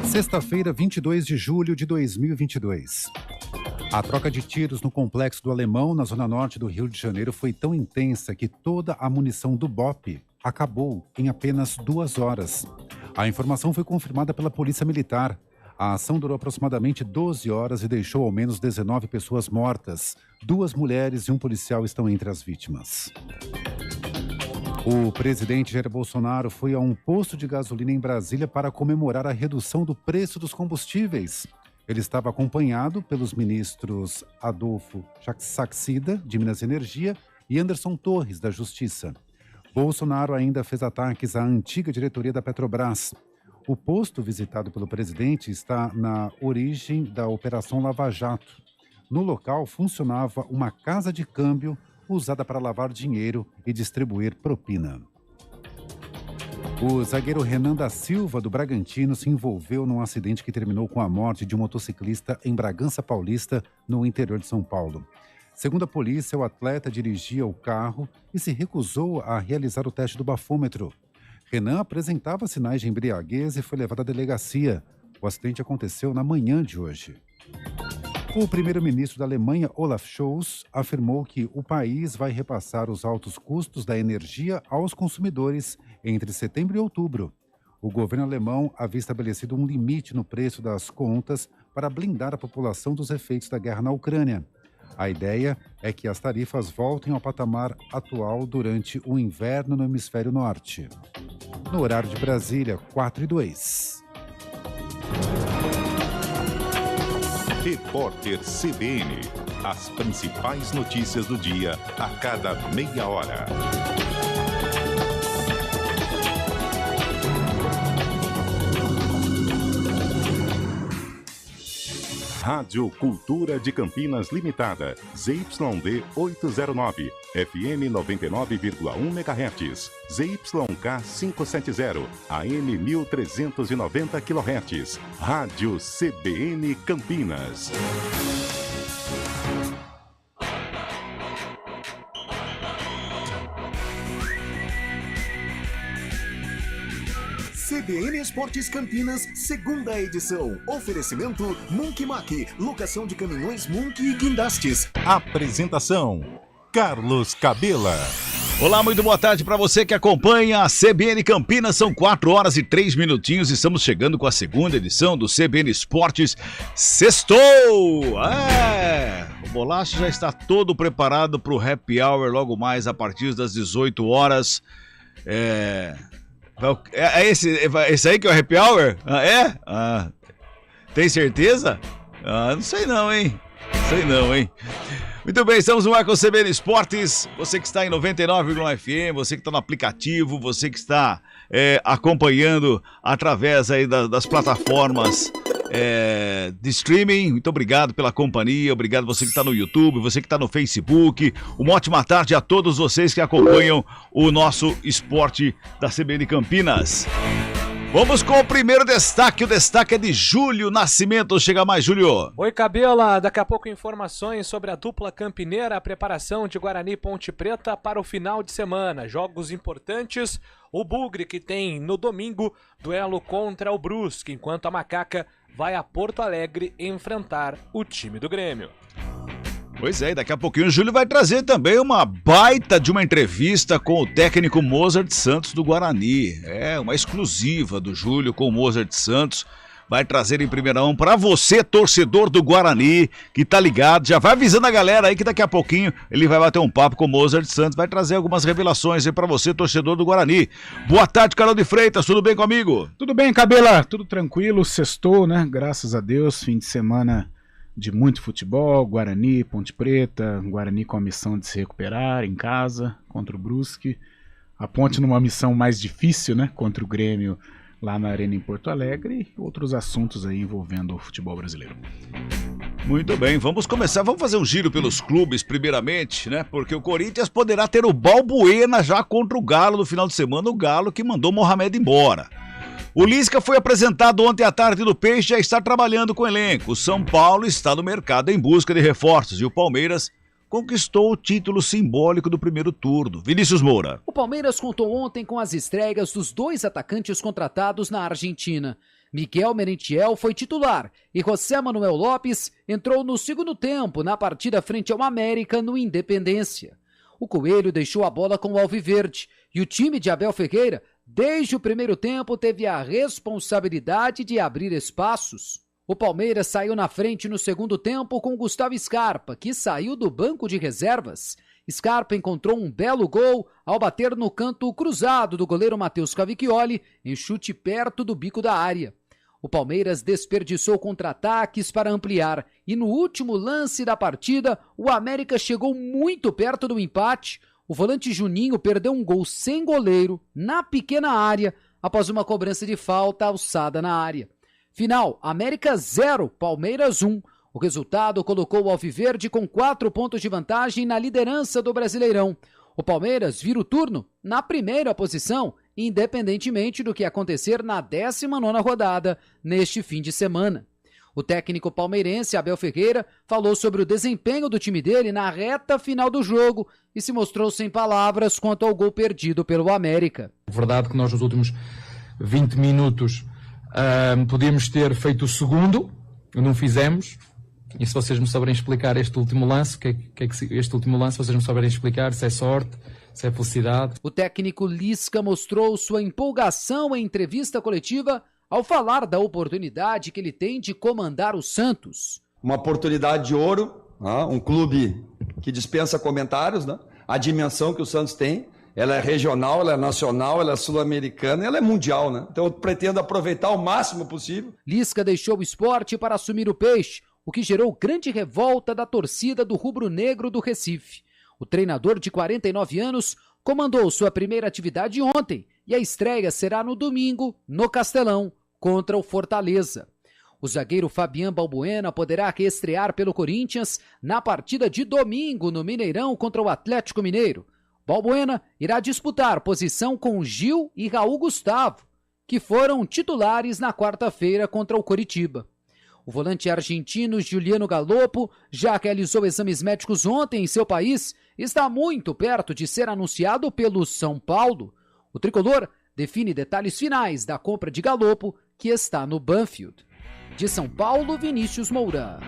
Sexta-feira, 22 de julho de 2022. A troca de tiros no Complexo do Alemão, na zona norte do Rio de Janeiro, foi tão intensa que toda a munição do BOPE acabou em apenas 2 horas. A informação foi confirmada pela Polícia Militar. A ação durou aproximadamente 12 horas e deixou ao menos 19 pessoas mortas. 2 mulheres e um policial estão entre as vítimas. O presidente Jair Bolsonaro foi a um posto de gasolina em Brasília para comemorar a redução do preço dos combustíveis. Ele estava acompanhado pelos ministros Adolfo Saxida, de Minas e Energia, e Anderson Torres, da Justiça. Bolsonaro ainda fez ataques à antiga diretoria da Petrobras. O posto visitado pelo presidente está na origem da Operação Lava Jato. No local funcionava uma casa de câmbio usada para lavar dinheiro e distribuir propina. O zagueiro Renan da Silva, do Bragantino, se envolveu num acidente que terminou com a morte de um motociclista em Bragança Paulista, no interior de São Paulo. Segundo a polícia, o atleta dirigia o carro e se recusou a realizar o teste do bafômetro. Renan apresentava sinais de embriaguez e foi levado à delegacia. O acidente aconteceu na manhã de hoje. O primeiro-ministro da Alemanha, Olaf Scholz, afirmou que o país vai repassar os altos custos da energia aos consumidores entre setembro e outubro. O governo alemão havia estabelecido um limite no preço das contas para blindar a população dos efeitos da guerra na Ucrânia. A ideia é que as tarifas voltem ao patamar atual durante o inverno no hemisfério norte. No horário de Brasília, 4:02. Repórter CBN. As principais notícias do dia a cada meia hora. Rádio Cultura de Campinas Limitada, ZYD 809, FM 99,1 MHz, ZYK 570, AM 1390 kHz, Rádio CBN Campinas. CBN Esportes Campinas, segunda edição. Oferecimento Monkey Mac, locação de caminhões Monkey e guindastes. Apresentação, Carlos Cabela. Olá, muito boa tarde para você que acompanha a CBN Campinas. São 4 horas e 3 minutinhos e estamos chegando com a segunda edição do CBN Esportes. Sextou! O Bolacha já está todo preparado para o Happy Hour logo mais a partir das 18 horas. Esse aí que é o Happy Hour? Tem certeza? Não sei não, hein? Muito bem, estamos no ar com o CBN Esportes. Você que está em 99,1 FM, você que está no aplicativo, você que está acompanhando através aí das plataformas de streaming. Muito obrigado pela companhia, obrigado você que está no YouTube, você que está no Facebook. Uma ótima tarde a todos vocês que acompanham o nosso esporte da CBN Campinas. Vamos com o primeiro destaque. O destaque é de Júlio Nascimento. Chega mais, Júlio. Oi, Cabela. Daqui a pouco informações sobre a dupla campineira, a preparação de Guarani e Ponte Preta para o final de semana. Jogos importantes. O Bugre, que tem no domingo duelo contra o Brusque, enquanto a Macaca vai a Porto Alegre enfrentar o time do Grêmio. Pois é, e daqui a pouquinho o Júlio vai trazer também uma baita de uma entrevista com o técnico Mozart Santos do Guarani. Uma exclusiva do Júlio com o Mozart Santos. Vai trazer em primeira mão para você, torcedor do Guarani, que tá ligado. Já vai avisando a galera aí que daqui a pouquinho ele vai bater um papo com o Mozart Santos. Vai trazer algumas revelações aí para você, torcedor do Guarani. Boa tarde, Carol de Freitas. Tudo bem comigo? Tudo bem, Cabela. Tudo tranquilo. Sextou, né? Graças a Deus. Fim de semana de muito futebol, Guarani, Ponte Preta, Guarani com a missão de se recuperar em casa contra o Brusque, a Ponte numa missão mais difícil, né, contra o Grêmio lá na Arena em Porto Alegre, e outros assuntos aí envolvendo o futebol brasileiro. Muito bem, vamos começar, vamos fazer um giro pelos clubes primeiramente, né, porque o Corinthians poderá ter o Balbuena já contra o Galo no final de semana, o Galo que mandou o Mohamed embora. O Lisca foi apresentado ontem à tarde no Peixe e já está trabalhando com o elenco. O São Paulo está no mercado em busca de reforços e o Palmeiras conquistou o título simbólico do primeiro turno. Vinícius Moura. O Palmeiras contou ontem com as estreias dos 2 atacantes contratados na Argentina. Miguel Merentiel foi titular e José Manuel Lopes entrou no segundo tempo na partida frente ao América no Independência. O Coelho deixou a bola com o Alviverde e o time de Abel Ferreira, desde o primeiro tempo, teve a responsabilidade de abrir espaços. O Palmeiras saiu na frente no segundo tempo com Gustavo Scarpa, que saiu do banco de reservas. Scarpa encontrou um belo gol ao bater no canto cruzado do goleiro Matheus Cavicchioli em chute perto do bico da área. O Palmeiras desperdiçou contra-ataques para ampliar e no último lance da partida, o América chegou muito perto do empate. O volante Juninho perdeu um gol sem goleiro na pequena área após uma cobrança de falta alçada na área. Final, América 0, Palmeiras 1. O resultado colocou o Alviverde com 4 pontos de vantagem na liderança do Brasileirão. O Palmeiras vira o turno na primeira posição, independentemente do que acontecer na 19ª rodada neste fim de semana. O técnico palmeirense Abel Ferreira falou sobre o desempenho do time dele na reta final do jogo e se mostrou sem palavras quanto ao gol perdido pelo América. Verdade que nós nos últimos 20 minutos podíamos ter feito o segundo, não fizemos. E se vocês me souberem explicar este último lance, este último lance, vocês me souberem explicar se é sorte, se é felicidade. O técnico Lisca mostrou sua empolgação em entrevista coletiva ao falar da oportunidade que ele tem de comandar o Santos. Uma oportunidade de ouro, um clube que dispensa comentários, né? A dimensão que o Santos tem, ela é regional, ela é nacional, ela é sul-americana, ela é mundial, né? Então eu pretendo aproveitar o máximo possível. Lisca deixou o esporte para assumir o Peixe, o que gerou grande revolta da torcida do rubro-negro do Recife. O treinador de 49 anos comandou sua primeira atividade ontem e a estreia será no domingo, no Castelão, contra o Fortaleza. O zagueiro Fabián Balbuena poderá reestrear pelo Corinthians na partida de domingo no Mineirão contra o Atlético Mineiro. Balbuena irá disputar posição com Gil e Raul Gustavo, que foram titulares na quarta-feira contra o Coritiba. O volante argentino Juliano Galopo já realizou exames médicos ontem em seu país e está muito perto de ser anunciado pelo São Paulo. O tricolor define detalhes finais da compra de Galopo, que está no Banfield. De São Paulo, Vinícius Moura.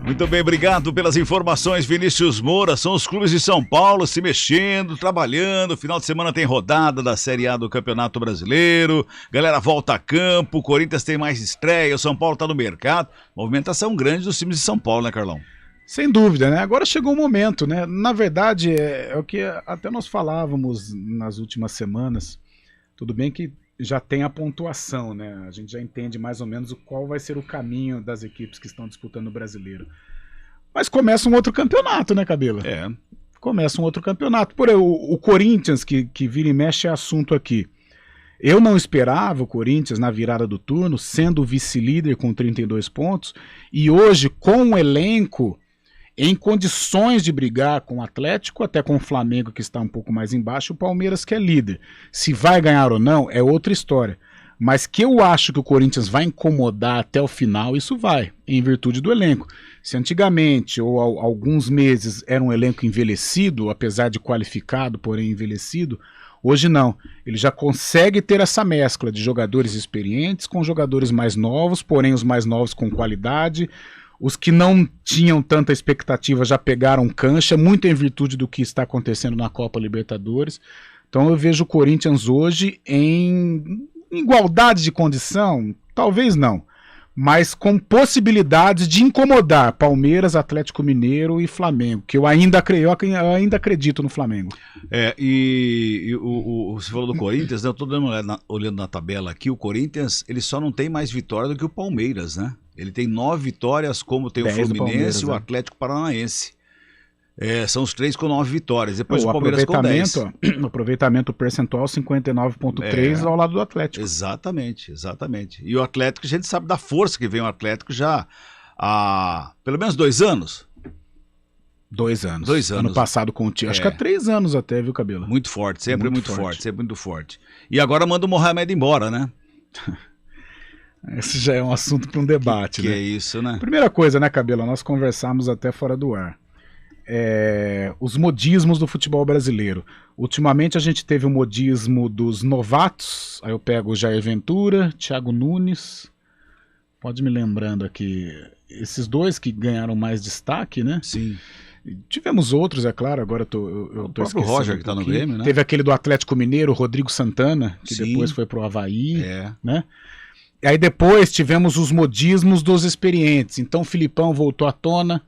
Muito bem, obrigado pelas informações, Vinícius Moura. São os clubes de São Paulo se mexendo, trabalhando. Final de semana tem rodada da Série A do Campeonato Brasileiro. Galera volta a campo, o Corinthians tem mais estreia, o São Paulo tá no mercado. Movimentação grande dos times de São Paulo, né, Carlão? Sem dúvida, né? Agora chegou o momento, né? Na verdade, é o que até nós falávamos nas últimas semanas. Tudo bem que já tem a pontuação, né? A gente já entende mais ou menos qual vai ser o caminho das equipes que estão disputando o Brasileiro. Mas começa um outro campeonato, né, Cabela? É. Começa um outro campeonato. Por aí, o Corinthians, que vira e mexe é assunto aqui. Eu não esperava o Corinthians na virada do turno, sendo vice-líder com 32 pontos, e hoje, com o elenco em condições de brigar com o Atlético, até com o Flamengo, que está um pouco mais embaixo, o Palmeiras, que é líder. Se vai ganhar ou não, é outra história. Mas que eu acho que o Corinthians vai incomodar até o final, isso vai, em virtude do elenco. Se antigamente, ou há alguns meses, era um elenco envelhecido, apesar de qualificado, porém envelhecido, hoje não. Ele já consegue ter essa mescla de jogadores experientes com jogadores mais novos, porém os mais novos com qualidade. Os que não tinham tanta expectativa já pegaram cancha, muito em virtude do que está acontecendo na Copa Libertadores. Então eu vejo o Corinthians hoje em igualdade de condição, talvez não, mas com possibilidades de incomodar Palmeiras, Atlético Mineiro e Flamengo, que eu ainda acredito no Flamengo. Você falou do Corinthians, né? Eu estou olhando na tabela aqui, o Corinthians ele só não tem mais vitória do que o Palmeiras, né? Ele tem 9 vitórias, como tem o Fluminense e o Atlético Paranaense. São os 3 com 9 vitórias. Depois o Palmeiras com 10. O aproveitamento percentual 59,3 ao lado do Atlético. Exatamente. E o Atlético, a gente sabe da força que vem o Atlético já há pelo menos 2 anos. 2 anos. 2 anos. Ano passado com o time. Acho que há 3 anos até, viu, Cabelo? Muito forte, sempre muito forte, sempre muito forte. E agora manda o Mohamed embora, né? Esse já é um assunto para um debate, que né? É isso, né? Primeira coisa, né, Cabelo? Nós conversamos até fora do ar. Os modismos do futebol brasileiro. Ultimamente a gente teve o modismo dos novatos. Aí eu pego o Jair Ventura, Thiago Nunes. Pode me lembrando aqui. Esses 2 que ganharam mais destaque, né? Sim. Tivemos outros, é claro, agora eu tô esquecendo. O Roger, que tá no Grêmio, né? Teve aquele do Atlético Mineiro, Rodrigo Santana, que Sim. depois foi pro Avaí, né? E aí depois tivemos os modismos dos experientes. Então o Filipão voltou à tona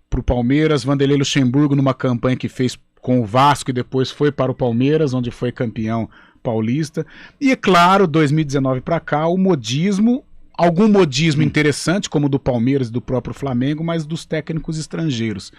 pro Palmeiras, Vanderlei Luxemburgo numa campanha que fez com o Vasco e depois foi para o Palmeiras, onde foi campeão paulista. E é claro, 2019 para cá, o modismo, algum modismo interessante, como o do Palmeiras e do próprio Flamengo, mas dos técnicos estrangeiros.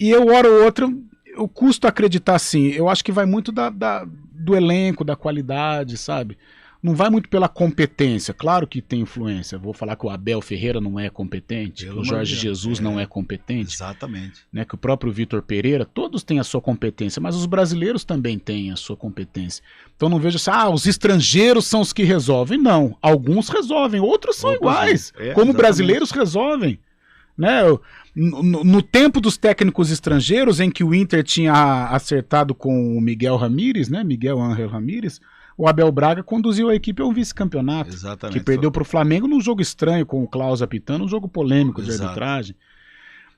E eu, hora ou outra, eu custo acreditar sim. Eu acho que vai muito do elenco, da qualidade, sabe? Não vai muito pela competência. Claro que tem influência. Vou falar que o Abel Ferreira não é competente, que o Jorge Jesus não é competente. Exatamente. Né, que o próprio Vitor Pereira, todos têm a sua competência, mas os brasileiros também têm a sua competência. Então não vejo assim, os estrangeiros são os que resolvem. Não, alguns resolvem, outros são iguais, como exatamente. Brasileiros resolvem. Né? No tempo dos técnicos estrangeiros, em que o Inter tinha acertado com o Miguel Ramírez, né? Miguel Ángel Ramírez, o Abel Braga conduziu a equipe a um vice-campeonato. Exatamente. Que perdeu para o Flamengo num jogo estranho, com o Klaus apitando, um jogo polêmico de arbitragem.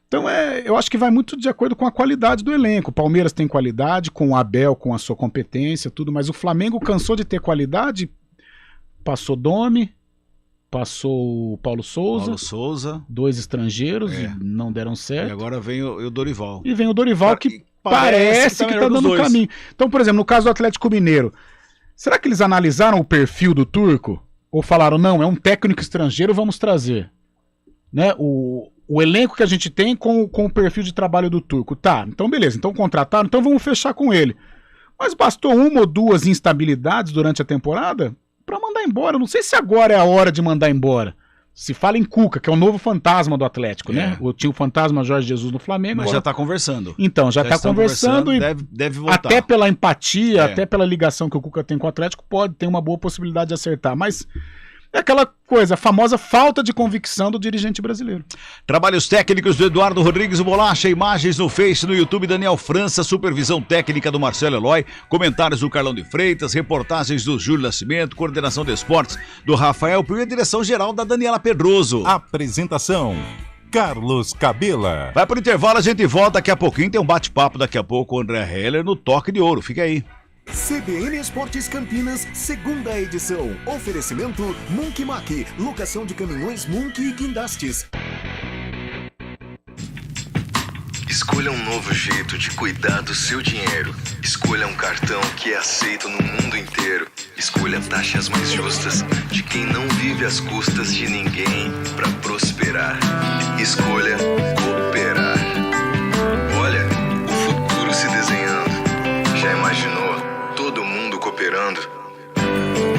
Então eu acho que vai muito de acordo com a qualidade do elenco. O Palmeiras tem qualidade, com o Abel, com a sua competência, tudo, mas o Flamengo cansou de ter qualidade, passou Domi, passou o Paulo Souza, 2 estrangeiros e não deram certo. E agora vem o Dorival. E vem o Dorival que parece que tá dando caminho. Então, por exemplo, no caso do Atlético Mineiro, será que eles analisaram o perfil do turco? Ou falaram, não, é um técnico estrangeiro, vamos trazer? Né? O elenco que a gente tem com o perfil de trabalho do turco. Tá, então beleza, então contrataram, então vamos fechar com ele. Mas bastou 1 ou 2 instabilidades durante a temporada para mandar embora. Eu não sei se agora é a hora de mandar embora. Se fala em Cuca, que é o novo fantasma do Atlético, né? Tinha o fantasma Jorge Jesus no Flamengo. Mas agora já tá conversando. Então, já tá conversando e deve voltar. até pela empatia, até pela ligação que o Cuca tem com o Atlético, pode ter uma boa possibilidade de acertar. Mas é aquela coisa, a famosa falta de convicção do dirigente brasileiro. Trabalhos técnicos do Eduardo Rodrigues Bolacha, imagens no Face, no YouTube, Daniel França, supervisão técnica do Marcelo Eloy, comentários do Carlão de Freitas, reportagens do Júlio Nascimento, coordenação de esportes do Rafael Pio e direção geral da Daniela Pedroso. Apresentação, Carlos Cabela. Vai pro intervalo, a gente volta daqui a pouquinho, tem um bate-papo daqui a pouco com o André Heller no Toque de Ouro, fica aí. CBN Esportes Campinas, segunda edição. Oferecimento Munk Mack, locação de caminhões Munk e guindastes. Escolha um novo jeito de cuidar do seu dinheiro. Escolha um cartão que é aceito no mundo inteiro. Escolha taxas mais justas de quem não vive às custas de ninguém para prosperar. Escolha cooperar. Olha, o futuro se desenhando. Já imaginou? Todo mundo cooperando.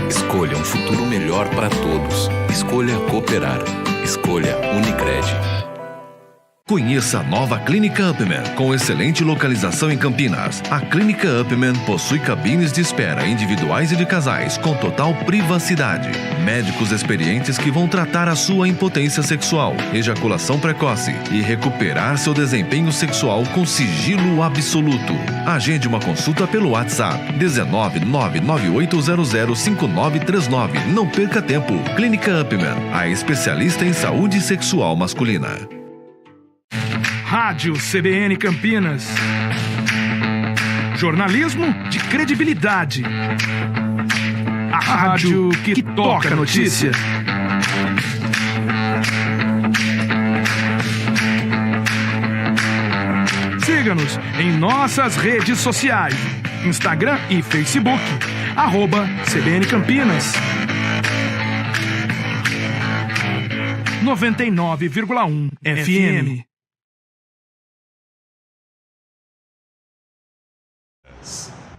Escolha um futuro melhor para todos. Escolha cooperar. Escolha Unicred. Conheça a nova Clínica Upman, com excelente localização em Campinas. A Clínica Upman possui cabines de espera individuais e de casais, com total privacidade. Médicos experientes que vão tratar a sua impotência sexual, ejaculação precoce e recuperar seu desempenho sexual com sigilo absoluto. Agende uma consulta pelo WhatsApp 19998005939. Não perca tempo. Clínica Upman, a especialista em saúde sexual masculina. Rádio CBN Campinas. Jornalismo de credibilidade. A rádio que toca a notícia. Siga-nos em nossas redes sociais. Instagram e Facebook. @CBN Campinas. 99,1 FM.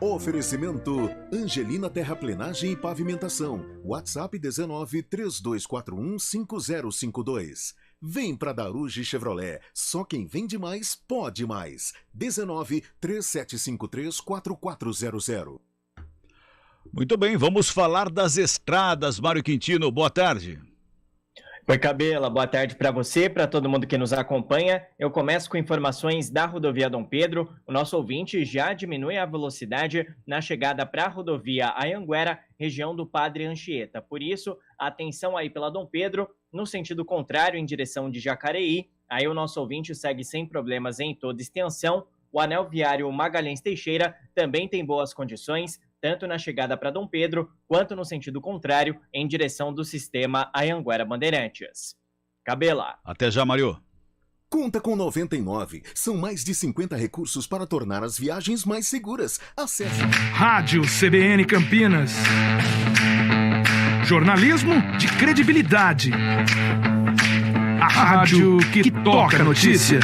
Oferecimento Angelina Terraplenagem e Pavimentação. WhatsApp 19 3241 5052. Vem pra Daruge Chevrolet. Só quem vende mais, pode mais. 19-3753-4400. Muito bem, vamos falar das estradas. Mário Quintino, boa tarde. Oi, Cabela, boa tarde para você, para todo mundo que nos acompanha. Eu começo com informações da rodovia Dom Pedro. O nosso ouvinte já diminui a velocidade na chegada para a rodovia Anhanguera, região do Padre Anchieta. Por isso, atenção aí pela Dom Pedro, no sentido contrário, em direção de Jacareí. Aí o nosso ouvinte segue sem problemas em toda extensão. O anel viário Magalhães Teixeira também tem boas condições, tanto na chegada para Dom Pedro, quanto no sentido contrário, em direção do sistema Anhanguera Bandeirantes. Cabela. Até já, Mário. Conta com 99. São mais de 50 recursos para tornar as viagens mais seguras. Acesse Rádio CBN Campinas. Jornalismo de credibilidade. A rádio que toca a notícia.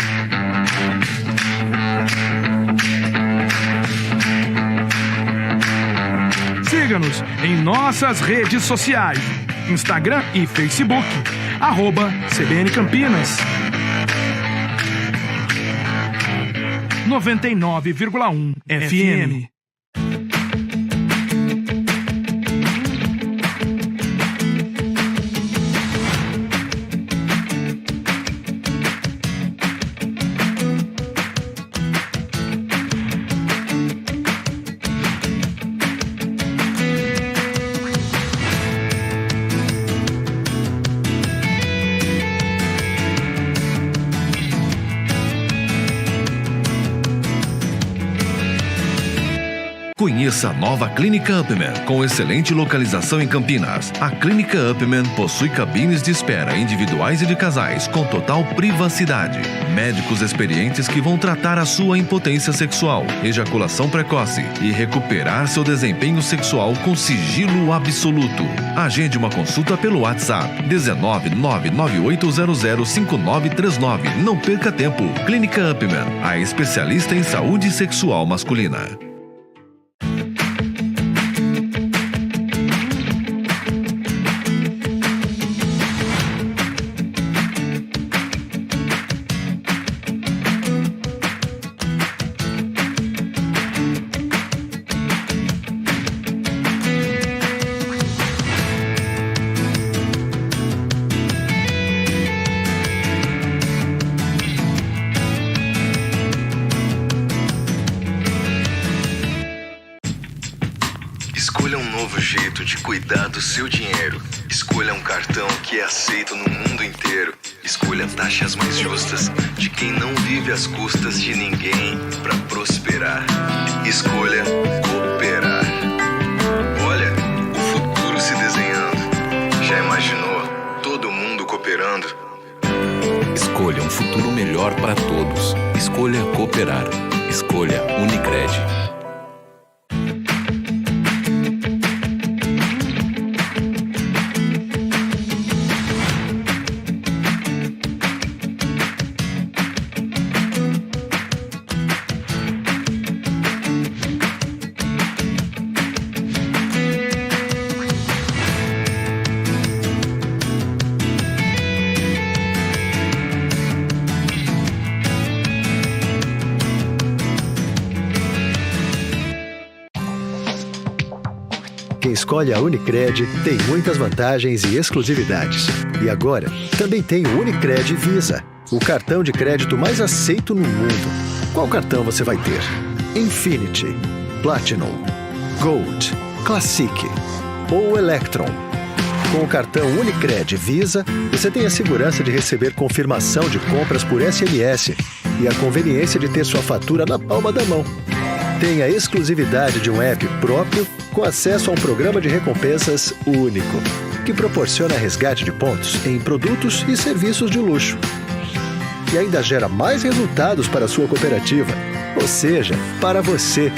Siga-nos em nossas redes sociais, Instagram e Facebook, @CBN Campinas. 99,1 FM. Conheça a nova Clínica Upman, com excelente localização em Campinas. A Clínica Upman possui cabines de espera individuais e de casais, com total privacidade. Médicos experientes que vão tratar a sua impotência sexual, ejaculação precoce e recuperar seu desempenho sexual com sigilo absoluto. Agende uma consulta pelo WhatsApp 19998005939. Não perca tempo. Clínica Upman, a especialista em saúde sexual masculina. Escolha um novo jeito de cuidar do seu dinheiro. Escolha um cartão que é aceito no mundo inteiro. Escolha taxas mais justas de quem não vive às custas de ninguém para prosperar. Escolha cooperar. Olha, o futuro se desenhando. Já imaginou todo mundo cooperando? Escolha um futuro melhor para todos. Escolha cooperar. Escolha Unicred. Quem escolhe a Unicred tem muitas vantagens e exclusividades. E agora, também tem o Unicred Visa, o cartão de crédito mais aceito no mundo. Qual cartão você vai ter? Infinity, Platinum, Gold, Classic ou Electron? Com o cartão Unicred Visa, você tem a segurança de receber confirmação de compras por SMS e a conveniência de ter sua fatura na palma da mão. Tem a exclusividade de um app próprio com acesso a um programa de recompensas único, que proporciona resgate de pontos em produtos e serviços de luxo. E ainda gera mais resultados para a sua cooperativa, ou seja, para você.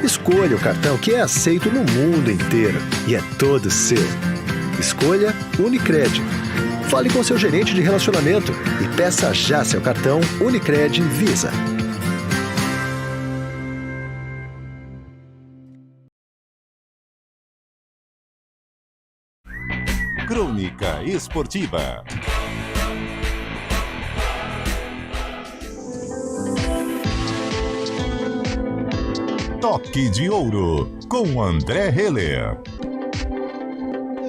Escolha o cartão que é aceito no mundo inteiro e é todo seu. Escolha Unicred. Fale com seu gerente de relacionamento e peça já seu cartão Unicred Visa. Crônica Esportiva. Toque de Ouro, com André Heller.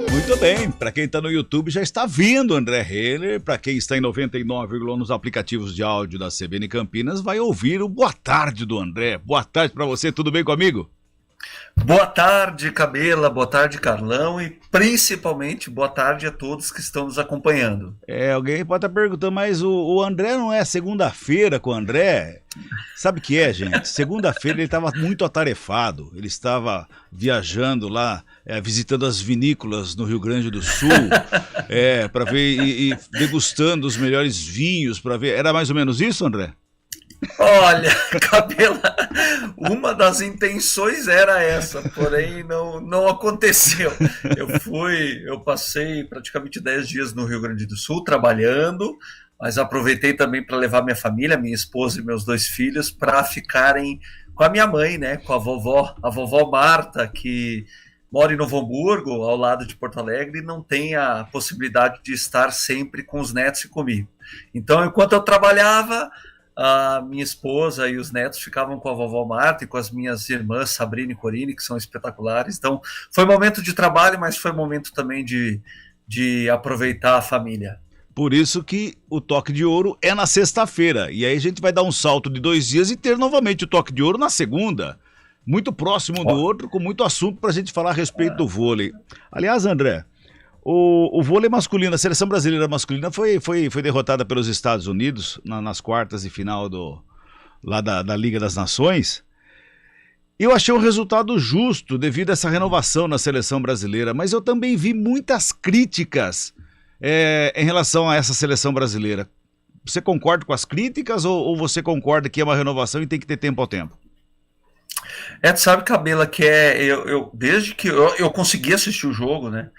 Muito bem, para quem está no YouTube já está vendo André Heller, para quem está em 99,1 nos aplicativos de áudio da CBN Campinas, vai ouvir o Boa Tarde do André. Boa tarde para você, tudo bem comigo? Boa tarde, Cabela, boa tarde, Carlão, e principalmente boa tarde a todos que estão nos acompanhando. Alguém pode estar perguntando, mas o André não é segunda-feira com o André? Sabe o que é, gente? Segunda-feira ele estava muito atarefado, ele estava viajando lá, visitando as vinícolas no Rio Grande do Sul, para ver e degustando os melhores vinhos, para ver. Era mais ou menos isso, André? Olha, Cabela, uma das intenções era essa, porém não aconteceu. Eu passei praticamente 10 dias no Rio Grande do Sul trabalhando, mas aproveitei também para levar minha família, minha esposa e meus 2 filhos para ficarem com a minha mãe, né, com a vovó Marta, que mora em Novo Hamburgo, ao lado de Porto Alegre, e não tem a possibilidade de estar sempre com os netos e comigo. Então, enquanto eu trabalhava, a minha esposa e os netos ficavam com a vovó Marta e com as minhas irmãs Sabrina e Corine, que são espetaculares. Então, foi momento de trabalho, mas foi momento também de aproveitar a família. Por isso que o Toque de Ouro é na sexta-feira. E aí a gente vai dar um salto de 2 dias e ter novamente o Toque de Ouro na segunda. Muito próximo do outro, com muito assunto para a gente falar a respeito do vôlei. Aliás, André, o vôlei masculino, a seleção brasileira masculina foi derrotada pelos Estados Unidos nas quartas de final lá da Liga das Nações. Eu achei um resultado justo devido a essa renovação na seleção brasileira, mas eu também vi muitas críticas em relação a essa seleção brasileira. Você concorda com as críticas ou você concorda que é uma renovação e tem que ter tempo ao tempo? Tu sabe, Cabela, que desde que eu consegui assistir o jogo, né?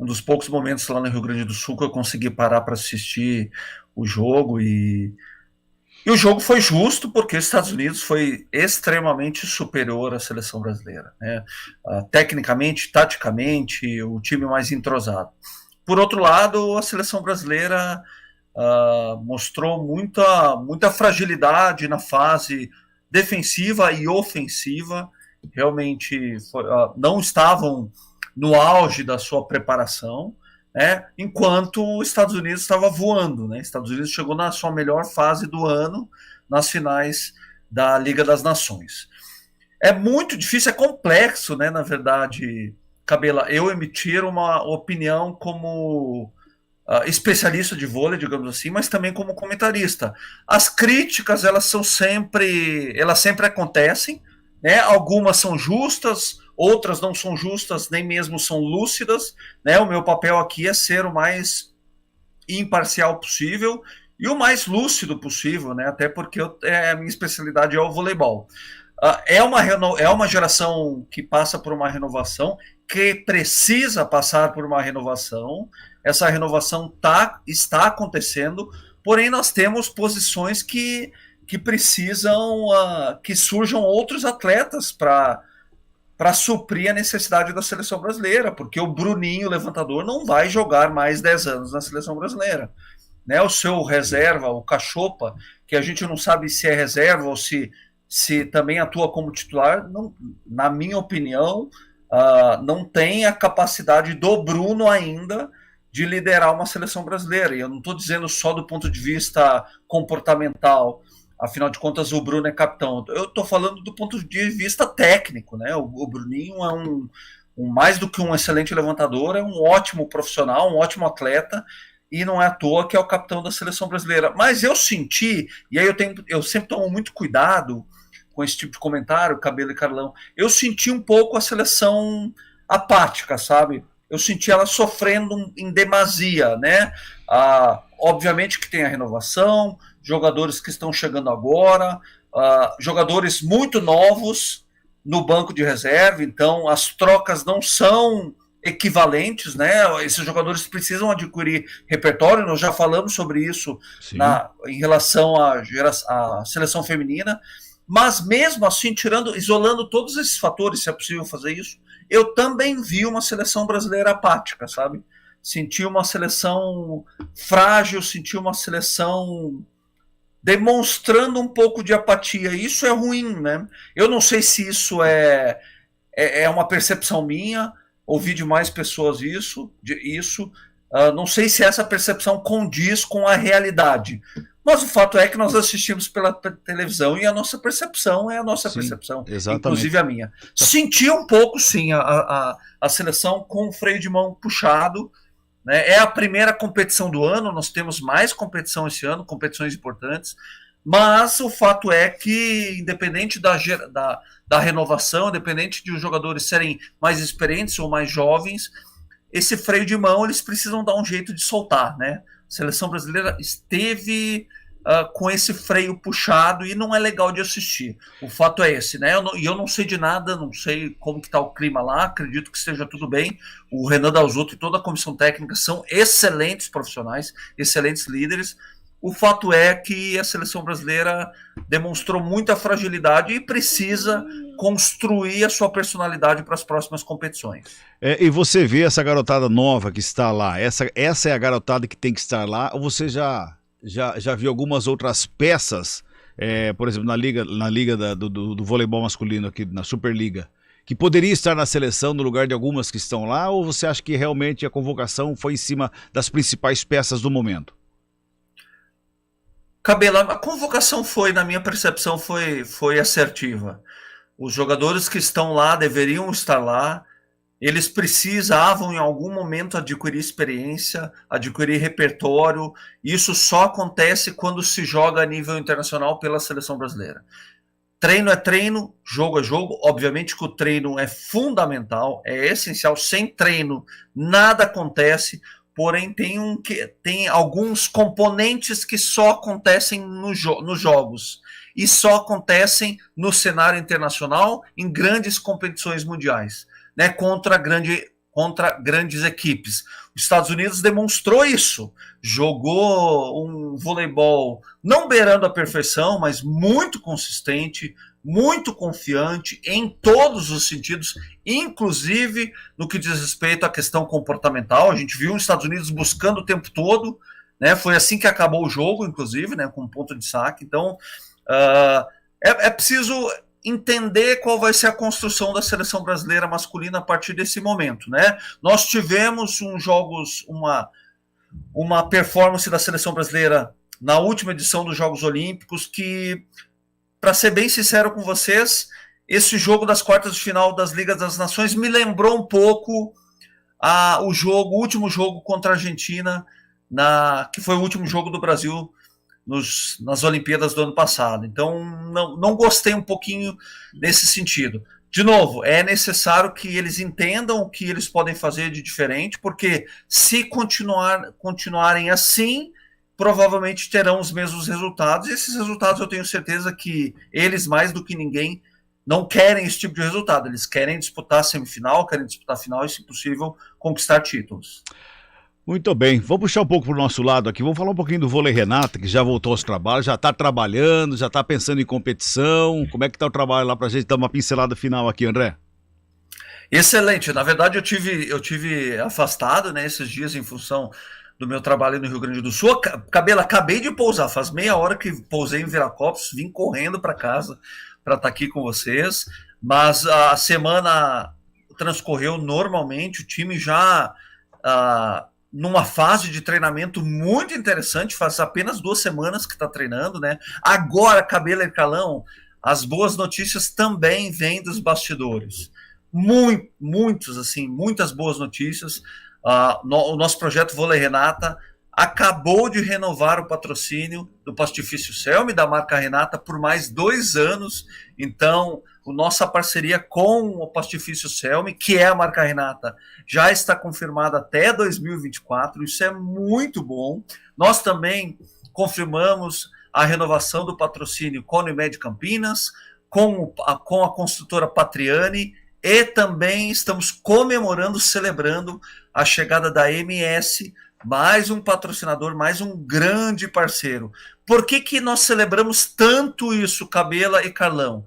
Um dos poucos momentos lá no Rio Grande do Sul que eu consegui parar para assistir o jogo, e o jogo foi justo porque os Estados Unidos foi extremamente superior à seleção brasileira, né? Tecnicamente, taticamente, o time mais entrosado. Por outro lado, a seleção brasileira mostrou muita fragilidade na fase defensiva e ofensiva. Realmente não estavam no auge da sua preparação, né, enquanto os Estados Unidos estava voando, né? Os Estados Unidos chegou na sua melhor fase do ano, nas finais da Liga das Nações. É muito difícil, é complexo, né, na verdade, Cabela, eu emitir uma opinião como especialista de vôlei, digamos assim, mas também como comentarista. As críticas, elas sempre acontecem, né? Algumas são justas, outras não são justas, nem mesmo são lúcidas, né? O meu papel aqui é ser o mais imparcial possível e o mais lúcido possível, né? Até porque a minha especialidade é o voleibol. É uma geração que passa por uma renovação, que precisa passar por uma renovação. Essa renovação está acontecendo, porém nós temos posições que precisam que surjam outros atletas para suprir a necessidade da seleção brasileira, porque o Bruninho, levantador, não vai jogar mais 10 anos na seleção brasileira, né? O seu reserva, o Cachopa, que a gente não sabe se é reserva ou se também atua como titular, não, na minha opinião, não tem a capacidade do Bruno ainda de liderar uma seleção brasileira. E eu não estou dizendo só do ponto de vista comportamental, afinal de contas o Bruno é capitão. Eu estou falando do ponto de vista técnico, né? O Bruninho é mais do que um excelente levantador, é um ótimo profissional, um ótimo atleta, e não é à toa que é o capitão da seleção brasileira. Mas eu senti, e aí eu sempre tomo muito cuidado com esse tipo de comentário, Cabelo e Carlão, eu senti um pouco a seleção apática, sabe? Eu senti ela sofrendo em demasia, né? Obviamente que tem a renovação, jogadores que estão chegando agora, jogadores muito novos no banco de reserva, então as trocas não são equivalentes, né? Esses jogadores precisam adquirir repertório, nós já falamos sobre isso em relação à seleção feminina, mas mesmo assim, isolando todos esses fatores, se é possível fazer isso, eu também vi uma seleção brasileira apática, sabe? Senti uma seleção frágil, senti uma seleção demonstrando um pouco de apatia. Isso é ruim, né? Eu não sei se isso é uma percepção minha, ouvi de mais pessoas isso. Não sei se essa percepção condiz com a realidade. Mas o fato é que nós assistimos pela televisão e a nossa percepção é a nossa percepção, exatamente. Inclusive a minha. Senti um pouco, sim, a seleção com o freio de mão puxado, né? É a primeira competição do ano, nós temos mais competição esse ano, competições importantes, mas o fato é que, independente da renovação, independente de os jogadores serem mais experientes ou mais jovens, esse freio de mão eles precisam dar um jeito de soltar, né? A seleção brasileira esteve com esse freio puxado e não é legal de assistir. O fato é esse, né? Eu não sei de nada, não sei como que está o clima lá, acredito que esteja tudo bem. O Renan Dalzotto e toda a comissão técnica são excelentes profissionais, excelentes líderes. O fato é que a seleção brasileira demonstrou muita fragilidade e precisa construir a sua personalidade para as próximas competições. E você vê essa garotada nova que está lá, essa é a garotada que tem que estar lá, ou você já viu algumas outras peças, por exemplo, na liga do voleibol masculino aqui, na Superliga, que poderia estar na seleção no lugar de algumas que estão lá, ou você acha que realmente a convocação foi em cima das principais peças do momento? Cabela, a convocação na minha percepção, foi assertiva. Os jogadores que estão lá deveriam estar lá, eles precisavam em algum momento adquirir experiência, adquirir repertório. Isso só acontece quando se joga a nível internacional pela seleção brasileira. Treino é treino, jogo é jogo. Obviamente que o treino é fundamental, é essencial. Sem treino nada acontece. Porém, tem alguns componentes que só acontecem nos jogos e só acontecem no cenário internacional em grandes competições mundiais, né, contra grandes equipes. Os Estados Unidos demonstrou isso, jogou um voleibol não beirando a perfeição, mas muito consistente, muito confiante em todos os sentidos, inclusive no que diz respeito à questão comportamental. A gente viu os Estados Unidos buscando o tempo todo, né? Foi assim que acabou o jogo, inclusive, né? Com ponto de saque. Então, é preciso entender qual vai ser a construção da seleção brasileira masculina a partir desse momento, né? Nós tivemos uma performance da seleção brasileira na última edição dos Jogos Olímpicos que, para ser bem sincero com vocês, esse jogo das quartas de final das Ligas das Nações me lembrou um pouco o último jogo contra a Argentina, que foi o último jogo do Brasil nas Olimpíadas do ano passado. Então, não gostei um pouquinho nesse sentido. De novo, é necessário que eles entendam o que eles podem fazer de diferente, porque se continuarem assim, provavelmente terão os mesmos resultados, e esses resultados eu tenho certeza que eles, mais do que ninguém, não querem esse tipo de resultado. Eles querem disputar semifinal, querem disputar final e, se possível, conquistar títulos. Muito bem, vamos puxar um pouco para o nosso lado aqui, vamos falar um pouquinho do vôlei Renata, que já voltou aos trabalhos, já está trabalhando, já está pensando em competição. Como é que está o trabalho lá para a gente dar uma pincelada final aqui, André? Excelente, na verdade eu tive afastado, né, esses dias em função do meu trabalho no Rio Grande do Sul. Cabela, acabei de pousar, faz meia hora que pousei em Viracopos, vim correndo para casa para estar aqui com vocês, mas a semana transcorreu normalmente, o time já numa fase de treinamento muito interessante, faz apenas 2 semanas que está treinando, né? Agora, Cabela e Carlão, as boas notícias também vêm dos bastidores. Muitas boas notícias. O nosso projeto Vôlei Renata acabou de renovar o patrocínio do Pastifício Selmi, da marca Renata, por mais 2 anos. Então, a nossa parceria com o Pastifício Selmi, que é a marca Renata, já está confirmada até 2024. Isso é muito bom. Nós também confirmamos a renovação do patrocínio com a Unimed Campinas, com a construtora Patriani, e também estamos comemorando, celebrando a chegada da MS, mais um patrocinador, mais um grande parceiro. Por que nós celebramos tanto isso, Cabela e Carlão?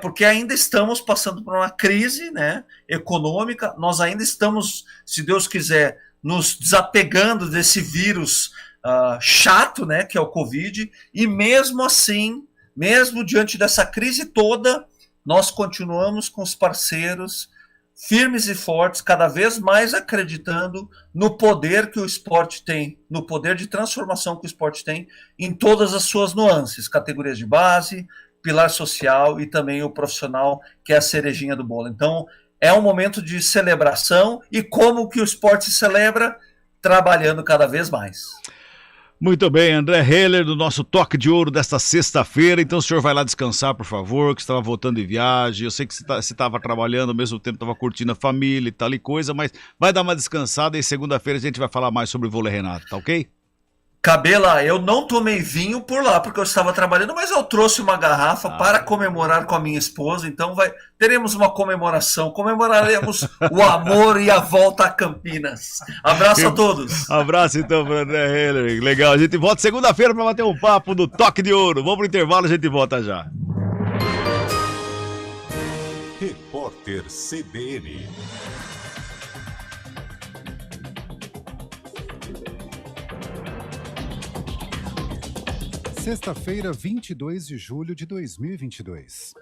Porque ainda estamos passando por uma crise, né, econômica, nós ainda estamos, se Deus quiser, nos desapegando desse vírus chato, né, que é o Covid, e mesmo assim, mesmo diante dessa crise toda, nós continuamos com os parceiros firmes e fortes, cada vez mais acreditando no poder que o esporte tem, no poder de transformação que o esporte tem em todas as suas nuances, categorias de base, pilar social e também o profissional, que é a cerejinha do bolo. Então, é um momento de celebração, e como que o esporte se celebra? Trabalhando cada vez mais. Muito bem, André Heller, do nosso Toque de Ouro desta sexta-feira. Então o senhor vai lá descansar, por favor, que estava voltando de viagem. Eu sei que você estava trabalhando, ao mesmo tempo estava curtindo a família e tal e coisa, mas vai dar uma descansada e segunda-feira a gente vai falar mais sobre o vôlei Renato, tá ok? Cabela, eu não tomei vinho por lá, porque eu estava trabalhando, mas eu trouxe uma garrafa para comemorar com a minha esposa, então teremos uma comemoração, comemoraremos o amor e a volta a Campinas. Abraço a todos. Abraço então para André Heller, legal, a gente volta segunda-feira para bater um papo do Toque de Ouro. Vamos pro intervalo, a gente volta já. Repórter CBN. Sexta-feira, 22 de julho de 2022.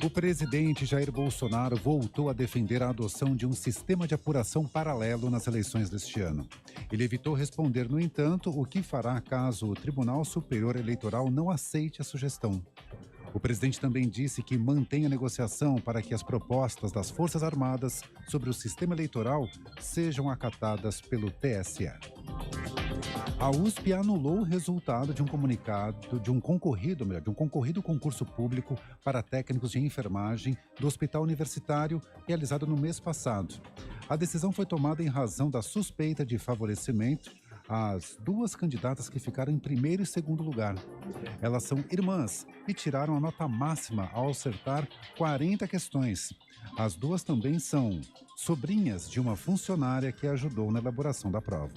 O presidente Jair Bolsonaro voltou a defender a adoção de um sistema de apuração paralelo nas eleições deste ano. Ele evitou responder, no entanto, o que fará caso o Tribunal Superior Eleitoral não aceite a sugestão. O presidente também disse que mantém a negociação para que as propostas das Forças Armadas sobre o sistema eleitoral sejam acatadas pelo TSE. A USP anulou o resultado de um concorrido concurso público para técnicos de enfermagem do Hospital Universitário, realizado no mês passado. A decisão foi tomada em razão da suspeita de favorecimento às duas candidatas que ficaram em primeiro e segundo lugar. Elas são irmãs e tiraram a nota máxima ao acertar 40 questões. As duas também são sobrinhas de uma funcionária que ajudou na elaboração da prova.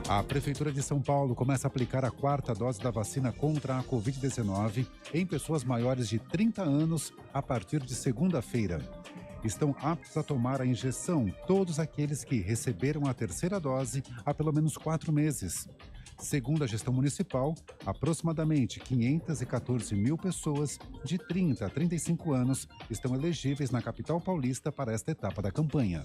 A Prefeitura de São Paulo começa a aplicar a 4ª dose da vacina contra a Covid-19 em pessoas maiores de 30 anos a partir de segunda-feira. Estão aptos a tomar a injeção todos aqueles que receberam a 3ª dose há pelo menos 4 meses. Segundo a gestão municipal, aproximadamente 514 mil pessoas de 30 a 35 anos estão elegíveis na capital paulista para esta etapa da campanha.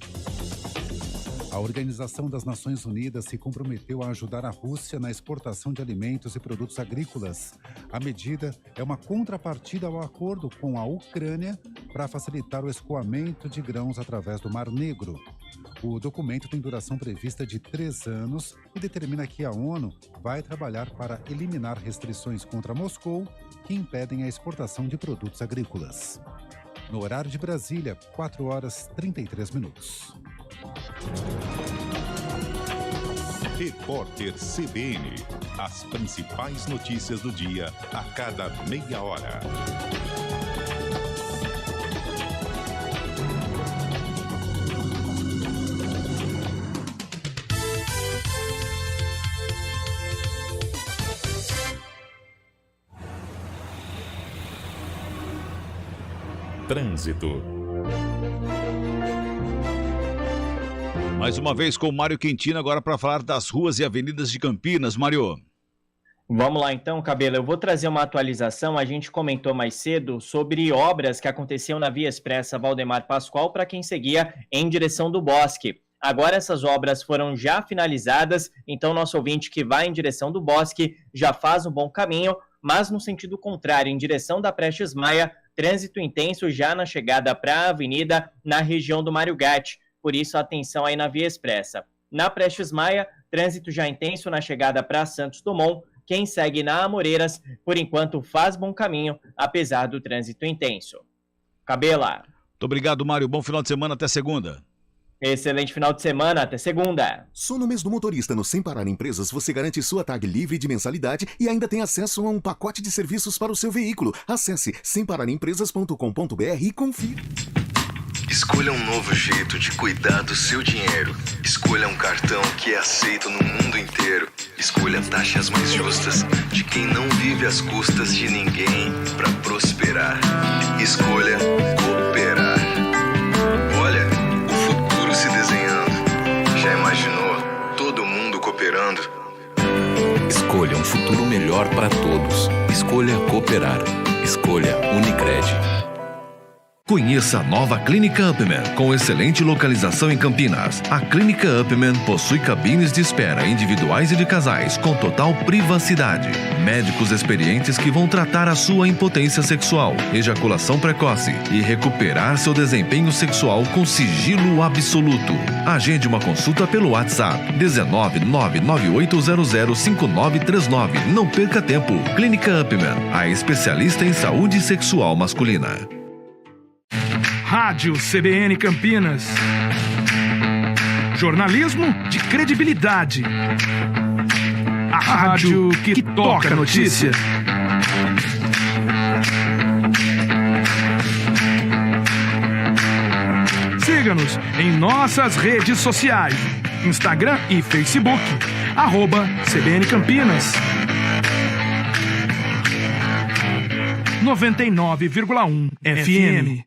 A Organização das Nações Unidas se comprometeu a ajudar a Rússia na exportação de alimentos e produtos agrícolas. A medida é uma contrapartida ao acordo com a Ucrânia para facilitar o escoamento de grãos através do Mar Negro. O documento tem duração prevista de 3 anos e determina que a ONU vai trabalhar para eliminar restrições contra Moscou que impedem a exportação de produtos agrícolas. No horário de Brasília, 4h33. Repórter CBN. As principais notícias do dia a cada meia hora. Trânsito. Mais uma vez com o Mário Quintino agora para falar das ruas e avenidas de Campinas. Mário. Vamos lá então, Cabelo. Eu vou trazer uma atualização. A gente comentou mais cedo sobre obras que aconteciam na Via Expressa Valdemar Pascoal para quem seguia em direção do Bosque. Agora essas obras foram já finalizadas, então nosso ouvinte que vai em direção do Bosque já faz um bom caminho, mas no sentido contrário, em direção da Prestes Maia, trânsito intenso já na chegada para a avenida na região do Mário Gatti. Por isso, atenção aí na Via Expressa. Na Prestes Maia, trânsito já intenso na chegada para Santos Dumont. Quem segue na Amoreiras, por enquanto, faz bom caminho, apesar do trânsito intenso. Cabela. Muito obrigado, Mário. Bom final de semana, até segunda. Excelente final de semana, até segunda. Só no mês do motorista no Sem Parar Empresas você garante sua tag livre de mensalidade e ainda tem acesso a um pacote de serviços para o seu veículo. Acesse sempararempresas.com.br e confira. Escolha um novo jeito de cuidar do seu dinheiro. Escolha um cartão que é aceito no mundo inteiro. Escolha taxas mais justas de quem não vive às custas de ninguém para prosperar. Escolha cooperar. Olha, o futuro se desenhando. Já imaginou todo mundo cooperando? Escolha um futuro melhor para todos. Escolha cooperar. Escolha Unicred. Conheça a nova Clínica Upman, com excelente localização em Campinas. A Clínica Upman possui cabines de espera individuais e de casais, com total privacidade. Médicos experientes que vão tratar a sua impotência sexual, ejaculação precoce e recuperar seu desempenho sexual com sigilo absoluto. Agende uma consulta pelo WhatsApp 19998005939. Não perca tempo. Clínica Upman, a especialista em saúde sexual masculina. Rádio CBN Campinas. Jornalismo de credibilidade. A rádio que toca a notícia. Siga-nos em nossas redes sociais. Instagram e Facebook. @CBN Campinas. 99,1 FM.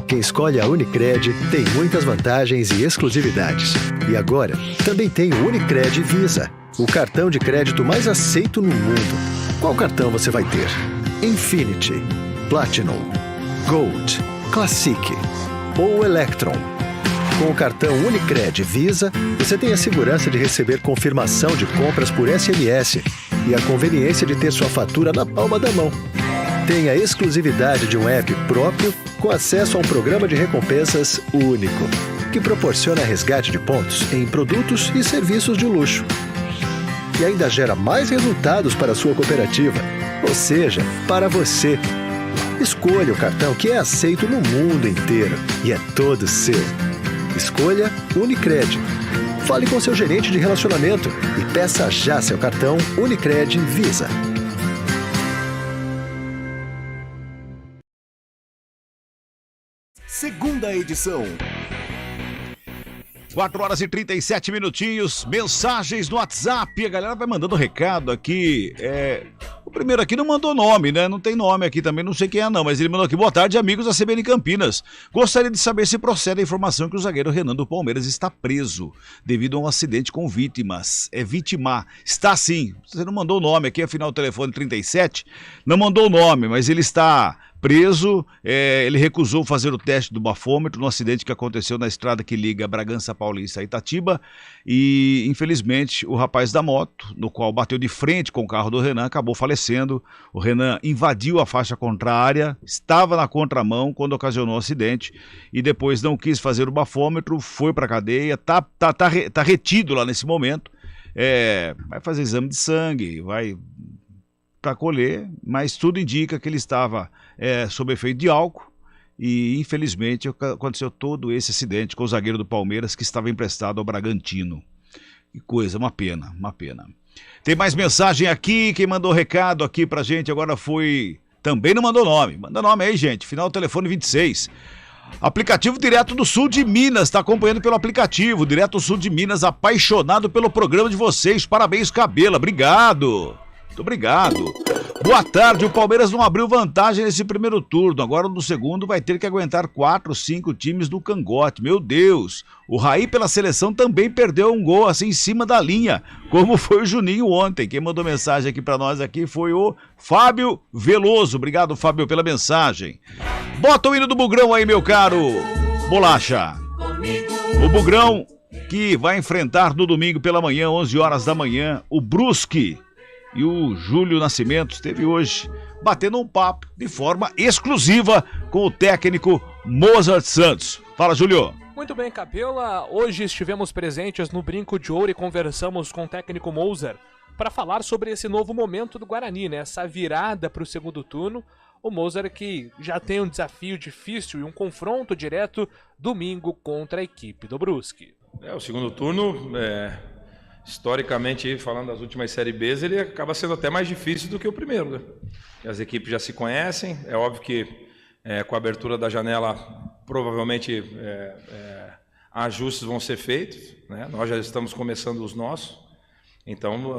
Quem escolhe a Unicred tem muitas vantagens e exclusividades. E agora, também tem o Unicred Visa, o cartão de crédito mais aceito no mundo. Qual cartão você vai ter? Infinity, Platinum, Gold, Classic ou Electron? Com o cartão Unicred Visa, você tem a segurança de receber confirmação de compras por SMS e a conveniência de ter sua fatura na palma da mão. Tem a exclusividade de um app próprio com acesso a um programa de recompensas único, que proporciona resgate de pontos em produtos e serviços de luxo. E ainda gera mais resultados para a sua cooperativa, ou seja, para você. Escolha o cartão que é aceito no mundo inteiro e é todo seu. Escolha Unicred. Fale com seu gerente de relacionamento e peça já seu cartão Unicred Visa. Segunda edição. 4 horas e 37 minutinhos, mensagens no WhatsApp, a galera vai mandando recado aqui, o primeiro aqui não mandou nome, né, não tem nome aqui também, não sei quem é não, mas ele mandou aqui: boa tarde amigos da CBN Campinas, gostaria de saber se procede a informação que o zagueiro Renan do Palmeiras está preso, devido a um acidente com vítimas, está sim, você não mandou o nome aqui, afinal o telefone 37, não mandou o nome, mas ele está preso, ele recusou fazer o teste do bafômetro no acidente que aconteceu na estrada que liga Bragança Paulista a Itatiba e, infelizmente, o rapaz da moto, no qual bateu de frente com o carro do Renan, acabou falecendo. O Renan invadiu a faixa contrária, estava na contramão quando ocasionou o acidente e depois não quis fazer o bafômetro, foi para a cadeia, tá retido lá nesse momento, vai fazer exame de sangue, vai para colher, mas tudo indica que ele estava sob efeito de álcool e infelizmente aconteceu todo esse acidente com o zagueiro do Palmeiras que estava emprestado ao Bragantino. Que coisa, uma pena. Tem mais mensagem aqui, quem mandou recado aqui pra gente agora foi, também não mandou nome, manda nome aí gente, final do telefone 26. Aplicativo direto do sul de Minas, está acompanhando pelo aplicativo, direto do sul de Minas, apaixonado pelo programa de vocês, parabéns Cabela, obrigado. Muito obrigado. Boa tarde, o Palmeiras não abriu vantagem nesse primeiro turno, agora no segundo vai ter que aguentar 4, 5 times do cangote, meu Deus. O Raí pela seleção também perdeu um gol assim em cima da linha, como foi o Juninho ontem. Quem mandou mensagem aqui pra nós aqui foi o Fábio Veloso, obrigado Fábio pela mensagem. Bota o hino do Bugrão aí meu caro Bolacha. O Bugrão que vai enfrentar no domingo pela manhã, 11 horas da manhã, o Brusque. E o Júlio Nascimento esteve hoje batendo um papo de forma exclusiva com o técnico Mozart Santos. Fala, Júlio. Muito bem, Capela. Hoje estivemos presentes no Brinco de Ouro e conversamos com o técnico Mozart para falar sobre esse novo momento do Guarani, né? Essa virada para o segundo turno. O Mozart que já tem um desafio difícil e um confronto direto domingo contra a equipe do Brusque. O segundo turno historicamente, falando das últimas Série Bs, ele acaba sendo até mais difícil do que o primeiro, né? As equipes já se conhecem, é óbvio que com a abertura da janela, provavelmente ajustes vão ser feitos, né? Nós já estamos começando os nossos, então,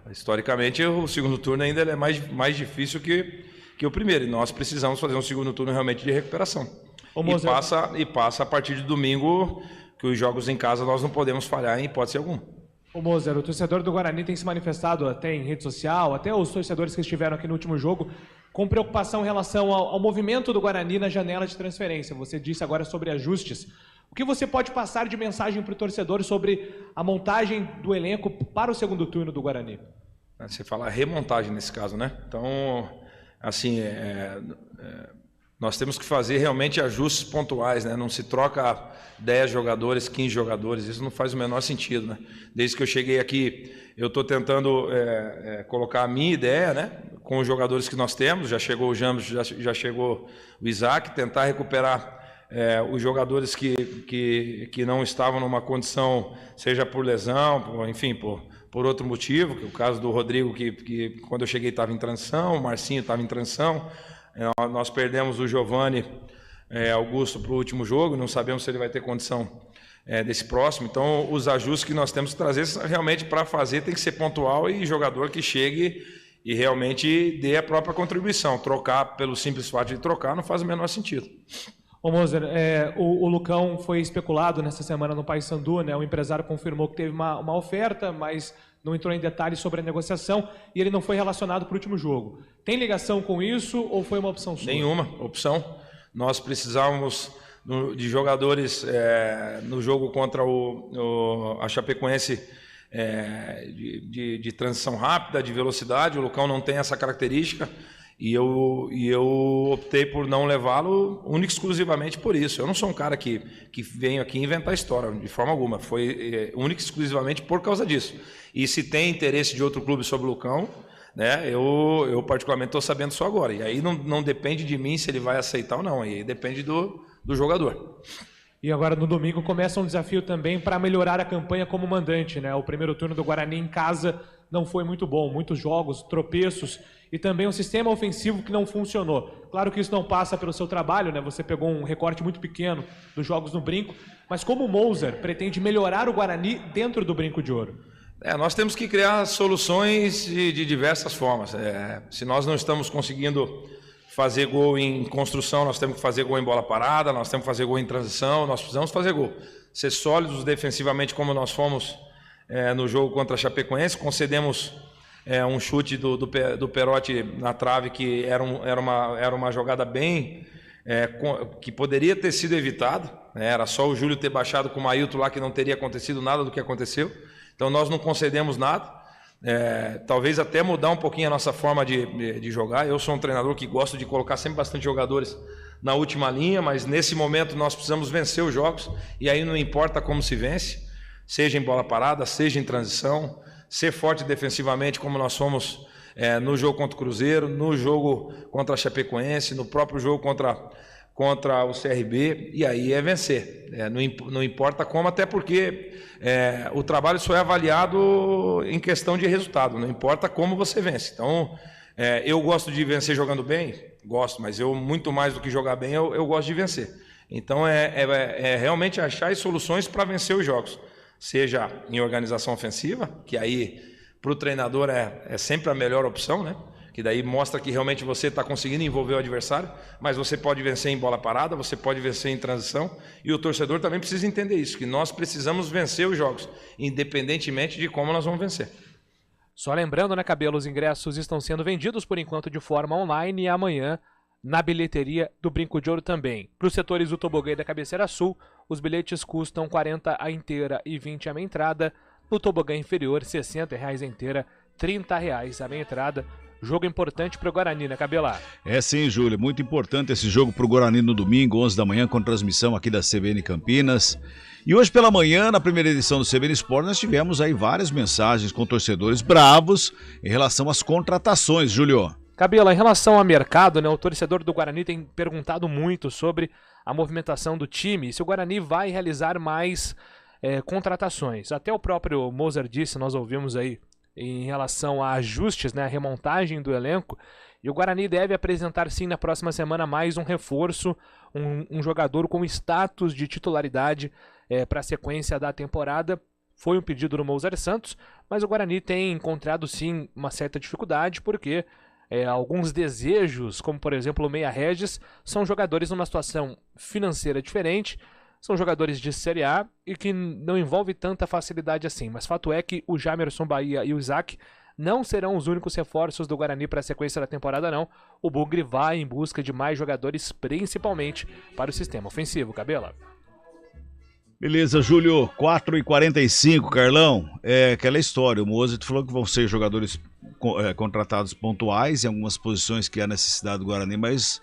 historicamente, o segundo turno ainda é mais difícil que o primeiro, e nós precisamos fazer um segundo turno realmente de recuperação. E passa a partir de domingo, que os jogos em casa nós não podemos falhar em hipótese alguma. Ô Moser, o torcedor do Guarani tem se manifestado até em rede social, até os torcedores que estiveram aqui no último jogo, com preocupação em relação ao movimento do Guarani na janela de transferência. Você disse agora sobre ajustes. O que você pode passar de mensagem para o torcedor sobre a montagem do elenco para o segundo turno do Guarani? Você fala remontagem nesse caso, né? Então, assim, nós temos que fazer realmente ajustes pontuais, né? Não se troca 10 jogadores, 15 jogadores, isso não faz o menor sentido, né? Desde que eu cheguei aqui, eu estou tentando colocar a minha ideia, né? Com os jogadores que nós temos, já chegou o Jambos, já chegou o Isaac, tentar recuperar os jogadores que não estavam numa condição, seja por lesão, enfim, por outro motivo, que é o caso do Rodrigo, que quando eu cheguei estava em transição, o Marcinho estava em transição, nós perdemos o Giovani Augusto para o último jogo, não sabemos se ele vai ter condição desse próximo, então os ajustes que nós temos que trazer realmente para fazer tem que ser pontual e jogador que chegue e realmente dê a própria contribuição. Trocar pelo simples fato de trocar não faz o menor sentido. Ô Moser, o Lucão foi especulado nessa semana no Paysandu, né? O empresário confirmou que teve uma oferta, mas não entrou em detalhes sobre a negociação e ele não foi relacionado para o último jogo. Tem ligação com isso ou foi uma opção sua? Nenhuma opção. Nós precisávamos de jogadores no jogo contra a Chapecoense de transição rápida, de velocidade. O Lucão não tem essa característica. E eu optei por não levá-lo única e exclusivamente por isso. Eu não sou um cara que venho aqui inventar história, de forma alguma. Foi única e exclusivamente por causa disso. E se tem interesse de outro clube sobre o Lucão, né, eu particularmente estou sabendo só agora. E aí não depende de mim se ele vai aceitar ou não. Aí depende do jogador. E agora no domingo começa um desafio também para melhorar a campanha como mandante, né? O primeiro turno do Guarani em casa não foi muito bom. Muitos jogos, tropeços e também um sistema ofensivo que não funcionou. Claro que isso não passa pelo seu trabalho, né? Você pegou um recorte muito pequeno dos jogos no Brinco, mas como o Moser pretende melhorar o Guarani dentro do Brinco de Ouro? Nós temos que criar soluções de diversas formas. Se nós não estamos conseguindo fazer gol em construção, nós temos que fazer gol em bola parada, nós temos que fazer gol em transição, nós precisamos fazer gol. Ser sólidos defensivamente como nós fomos no jogo contra a Chapecoense, concedemos um chute do Perotti na trave que era uma jogada bem que poderia ter sido evitado, né? Era só o Júlio ter baixado com o Mailton lá que não teria acontecido nada do que aconteceu. Então nós não concedemos nada. Talvez até mudar um pouquinho a nossa forma de jogar. Eu sou um treinador que gosto de colocar sempre bastante jogadores na última linha, mas nesse momento nós precisamos vencer os jogos e aí não importa como se vence, seja em bola parada, seja em transição, ser forte defensivamente como nós fomos no jogo contra o Cruzeiro, no jogo contra a Chapecoense, no próprio jogo contra o CRB, e aí vencer. Não importa como, até porque o trabalho só é avaliado em questão de resultado, não importa como você vence. Então, eu gosto de vencer jogando bem, gosto, mas eu muito mais do que jogar bem, eu gosto de vencer. Então, realmente achar soluções para vencer os jogos, seja em organização ofensiva, que aí para o treinador é sempre a melhor opção, né? Que daí mostra que realmente você está conseguindo envolver o adversário, mas você pode vencer em bola parada, você pode vencer em transição, e o torcedor também precisa entender isso, que nós precisamos vencer os jogos, independentemente de como nós vamos vencer. Só lembrando, né, Cabelo, os ingressos estão sendo vendidos por enquanto de forma online e amanhã na bilheteria do Brinco de Ouro também. Para os setores do Tobogã e da Cabeceira Sul, os bilhetes custam R$40 a inteira e R$20 a meia entrada. No Tobogã inferior, R$60 a inteira, R$30 a meia entrada. Jogo importante para o Guarani, né, Cabelar? Sim, Júlio, muito importante esse jogo para o Guarani no domingo, 11 da manhã, com transmissão aqui da CBN Campinas. E hoje pela manhã, na primeira edição do CBN Sport, nós tivemos aí várias mensagens com torcedores bravos em relação às contratações, Júlio. Cabela, em relação ao mercado, né, o torcedor do Guarani tem perguntado muito sobre a movimentação do time, se o Guarani vai realizar mais contratações. Até o próprio Moser disse, nós ouvimos aí, em relação a ajustes, né, a remontagem do elenco, e o Guarani deve apresentar sim na próxima semana mais um reforço, um jogador com status de titularidade para a sequência da temporada. Foi um pedido do Moser Santos, mas o Guarani tem encontrado sim uma certa dificuldade, porque alguns desejos, como por exemplo o Meia Regis, são jogadores numa situação financeira diferente, São jogadores de Série A e que não envolve tanta facilidade assim. Mas fato é que o Jamerson Bahia e o Isaac não serão os únicos reforços do Guarani para a sequência da temporada, não. O Bugre vai em busca de mais jogadores, principalmente para o sistema ofensivo. Cabela. Beleza, Júlio, 4h45, Carlão. É aquela história, o Mozart falou que vão ser jogadores contratados pontuais em algumas posições que há necessidade do Guarani, mas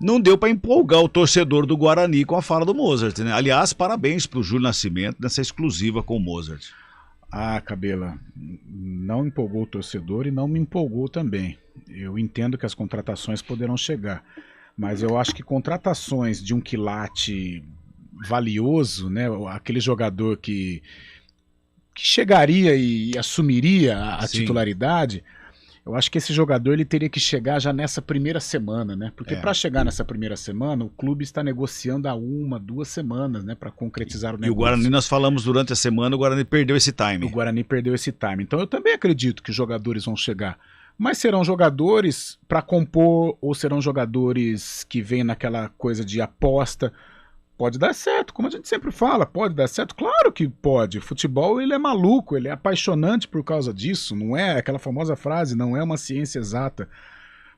não deu para empolgar o torcedor do Guarani com a fala do Mozart, né? Aliás, parabéns para o Júlio Nascimento nessa exclusiva com o Mozart. Ah, Cabela, não empolgou o torcedor e não me empolgou também. Eu entendo que as contratações poderão chegar, mas eu acho que contratações de um quilate valioso, né, aquele jogador que chegaria e assumiria a titularidade, eu acho que esse jogador ele teria que chegar já nessa primeira semana, né? Porque para chegar nessa primeira semana, o clube está negociando há 1-2 semanas, né, para concretizar o negócio. E o Guarani, nós falamos durante a semana, o Guarani perdeu esse time. O Guarani perdeu esse time. Então eu também acredito que os jogadores vão chegar. Mas serão jogadores para compor ou serão jogadores que vêm naquela coisa de aposta? Pode dar certo, como a gente sempre fala, pode dar certo, claro que pode. O futebol ele é maluco, ele é apaixonante por causa disso, não é aquela famosa frase, não é uma ciência exata.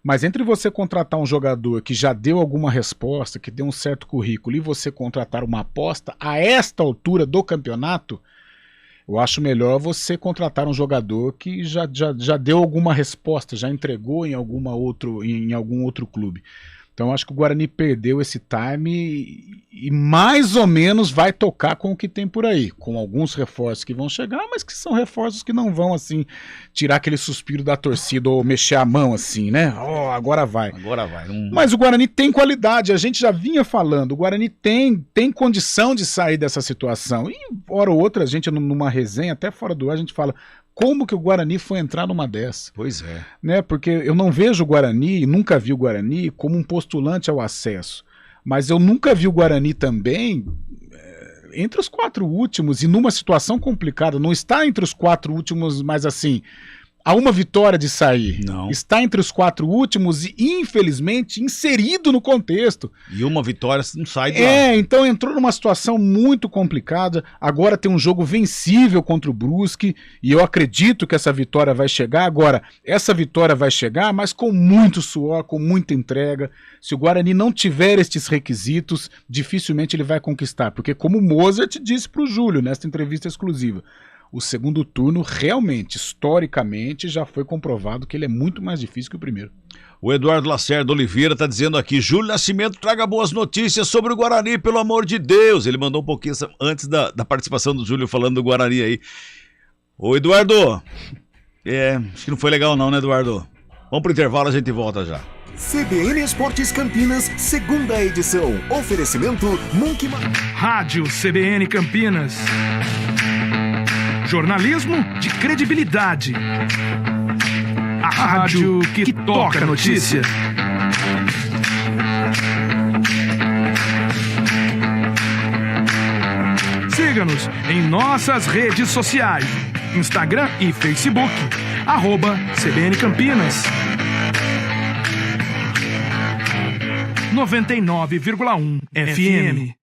Mas entre você contratar um jogador que já deu alguma resposta, que deu um certo currículo, e você contratar uma aposta a esta altura do campeonato, eu acho melhor você contratar um jogador que já deu alguma resposta, já entregou em algum outro clube. Então acho que o Guarani perdeu esse time e mais ou menos vai tocar com o que tem por aí, com alguns reforços que vão chegar, mas que são reforços que não vão assim tirar aquele suspiro da torcida ou mexer a mão assim, né? Oh, agora vai. Agora vai. Mas o Guarani tem qualidade, a gente já vinha falando, o Guarani tem condição de sair dessa situação. E hora ou outra a gente numa resenha, até fora do ar, a gente fala: como que o Guarani foi entrar numa dessa? Pois é. Né? Porque eu não vejo o Guarani, nunca vi o Guarani como um postulante ao acesso. Mas eu nunca vi o Guarani também entre os 4 últimos e numa situação complicada. Não está entre os 4 últimos, mas assim, há uma vitória de sair. Não. Está entre os 4 últimos e, infelizmente, inserido no contexto. E uma vitória não sai de lá. Então entrou numa situação muito complicada. Agora tem um jogo vencível contra o Brusque e eu acredito que essa vitória vai chegar. Agora, essa vitória vai chegar, mas com muito suor, com muita entrega. Se o Guarani não tiver estes requisitos, dificilmente ele vai conquistar. Porque como o Mozart disse para o Júlio nesta entrevista exclusiva, o segundo turno realmente, historicamente, já foi comprovado que ele é muito mais difícil que o primeiro. O Eduardo Lacerda Oliveira está dizendo aqui: Júlio Nascimento, traga boas notícias sobre o Guarani, pelo amor de Deus. Ele mandou um pouquinho antes da participação do Júlio falando do Guarani aí. Ô Eduardo, acho que não foi legal não, né, Eduardo? Vamos pro intervalo, a gente volta já. CBN Esportes Campinas, segunda edição. Oferecimento Monkey Rádio CBN Campinas. Jornalismo de credibilidade. A rádio que toca a notícia. Siga-nos em nossas redes sociais. Instagram e Facebook. @CBN Campinas. 99,1 FM.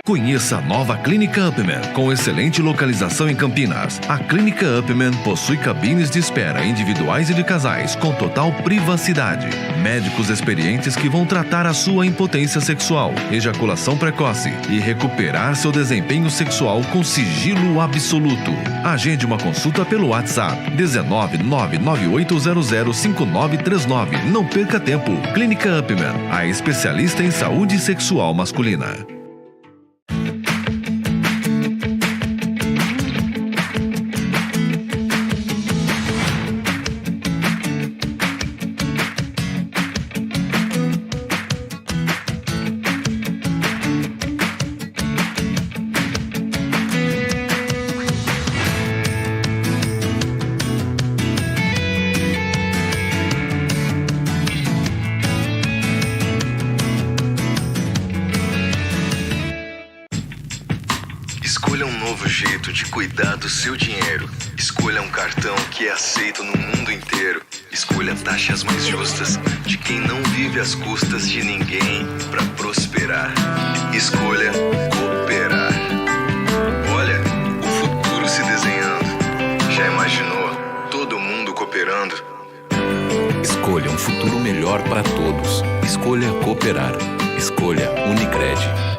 Conheça a nova Clínica Upman, com excelente localização em Campinas. A Clínica Upman possui cabines de espera individuais e de casais, com total privacidade. Médicos experientes que vão tratar a sua impotência sexual, ejaculação precoce e recuperar seu desempenho sexual com sigilo absoluto. Agende uma consulta pelo WhatsApp 19998005939. Não perca tempo. Clínica Upman, a especialista em saúde sexual masculina. Escolha um novo jeito de cuidar do seu dinheiro. Escolha um cartão que é aceito no mundo inteiro. Escolha taxas mais justas de quem não vive às custas de ninguém para prosperar. Escolha cooperar. Olha, o futuro se desenhando. Já imaginou todo mundo cooperando? Escolha um futuro melhor para todos. Escolha cooperar. Escolha Unicred.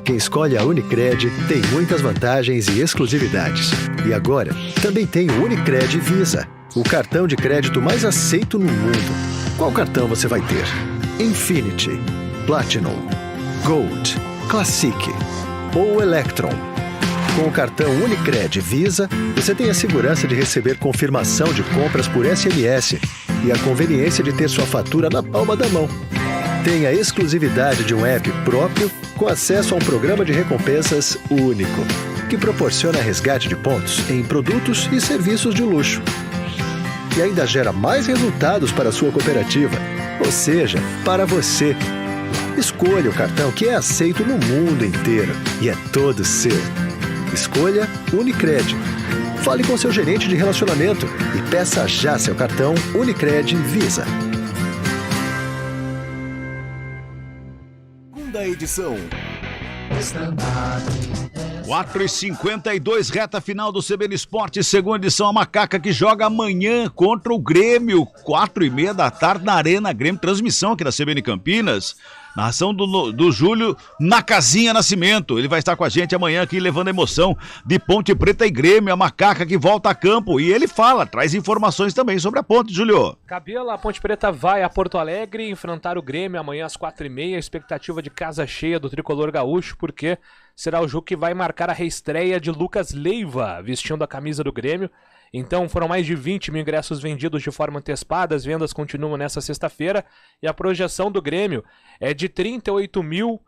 Quem escolhe a Unicred tem muitas vantagens e exclusividades. E agora, também tem o Unicred Visa, o cartão de crédito mais aceito no mundo. Qual cartão você vai ter? Infinity, Platinum, Gold, Classic ou Electron? Com o cartão Unicred Visa, você tem a segurança de receber confirmação de compras por SMS e a conveniência de ter sua fatura na palma da mão. Tem a exclusividade de um app próprio com acesso a um programa de recompensas único, que proporciona resgate de pontos em produtos e serviços de luxo. E ainda gera mais resultados para a sua cooperativa, ou seja, para você. Escolha o cartão que é aceito no mundo inteiro e é todo seu. Escolha Unicred. Fale com seu gerente de relacionamento e peça já seu cartão Unicred Visa. Da edição. 4h52, reta final do CBN Esportes, segunda edição. A Macaca que joga amanhã contra o Grêmio, 4h30 da tarde na Arena Grêmio. Transmissão aqui da CBN Campinas. Narração do Júlio na Casinha Nascimento. Ele vai estar com a gente amanhã aqui levando a emoção de Ponte Preta e Grêmio. A Macaca que volta a campo e ele traz informações também sobre a Ponte, Júlio. Cabela, a Ponte Preta vai a Porto Alegre enfrentar o Grêmio amanhã às 4h30. Expectativa de casa cheia do tricolor gaúcho, porque será o jogo que vai marcar a reestreia de Lucas Leiva vestindo a camisa do Grêmio. Então foram mais de 20 mil ingressos vendidos de forma antecipada, as vendas continuam nessa sexta-feira e a projeção do Grêmio é de 38 mil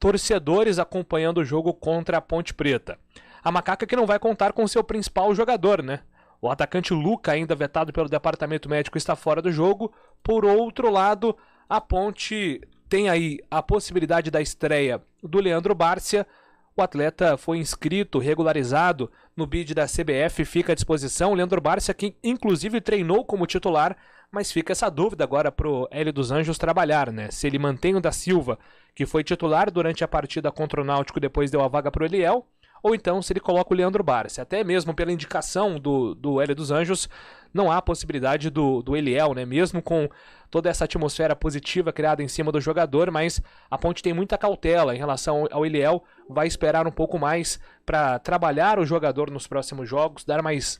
torcedores acompanhando o jogo contra a Ponte Preta. A Macaca que não vai contar com o seu principal jogador, né? O atacante Luca, ainda vetado pelo departamento médico, está fora do jogo. Por outro lado, a Ponte tem aí a possibilidade da estreia do Leandro Bárcia. O atleta foi inscrito, regularizado no bid da CBF, fica à disposição. O Leandro Bárcia, que inclusive treinou como titular, mas fica essa dúvida agora pro Hélio dos Anjos trabalhar, né? Se ele mantém o da Silva, que foi titular durante a partida contra o Náutico, depois deu a vaga pro Eliel, ou então se ele coloca o Leandro Bárcia. Até mesmo pela indicação do Hélio dos Anjos, não há possibilidade do Eliel, né? Mesmo com toda essa atmosfera positiva criada em cima do jogador, mas a Ponte tem muita cautela em relação ao Eliel, vai esperar um pouco mais para trabalhar o jogador nos próximos jogos, dar mais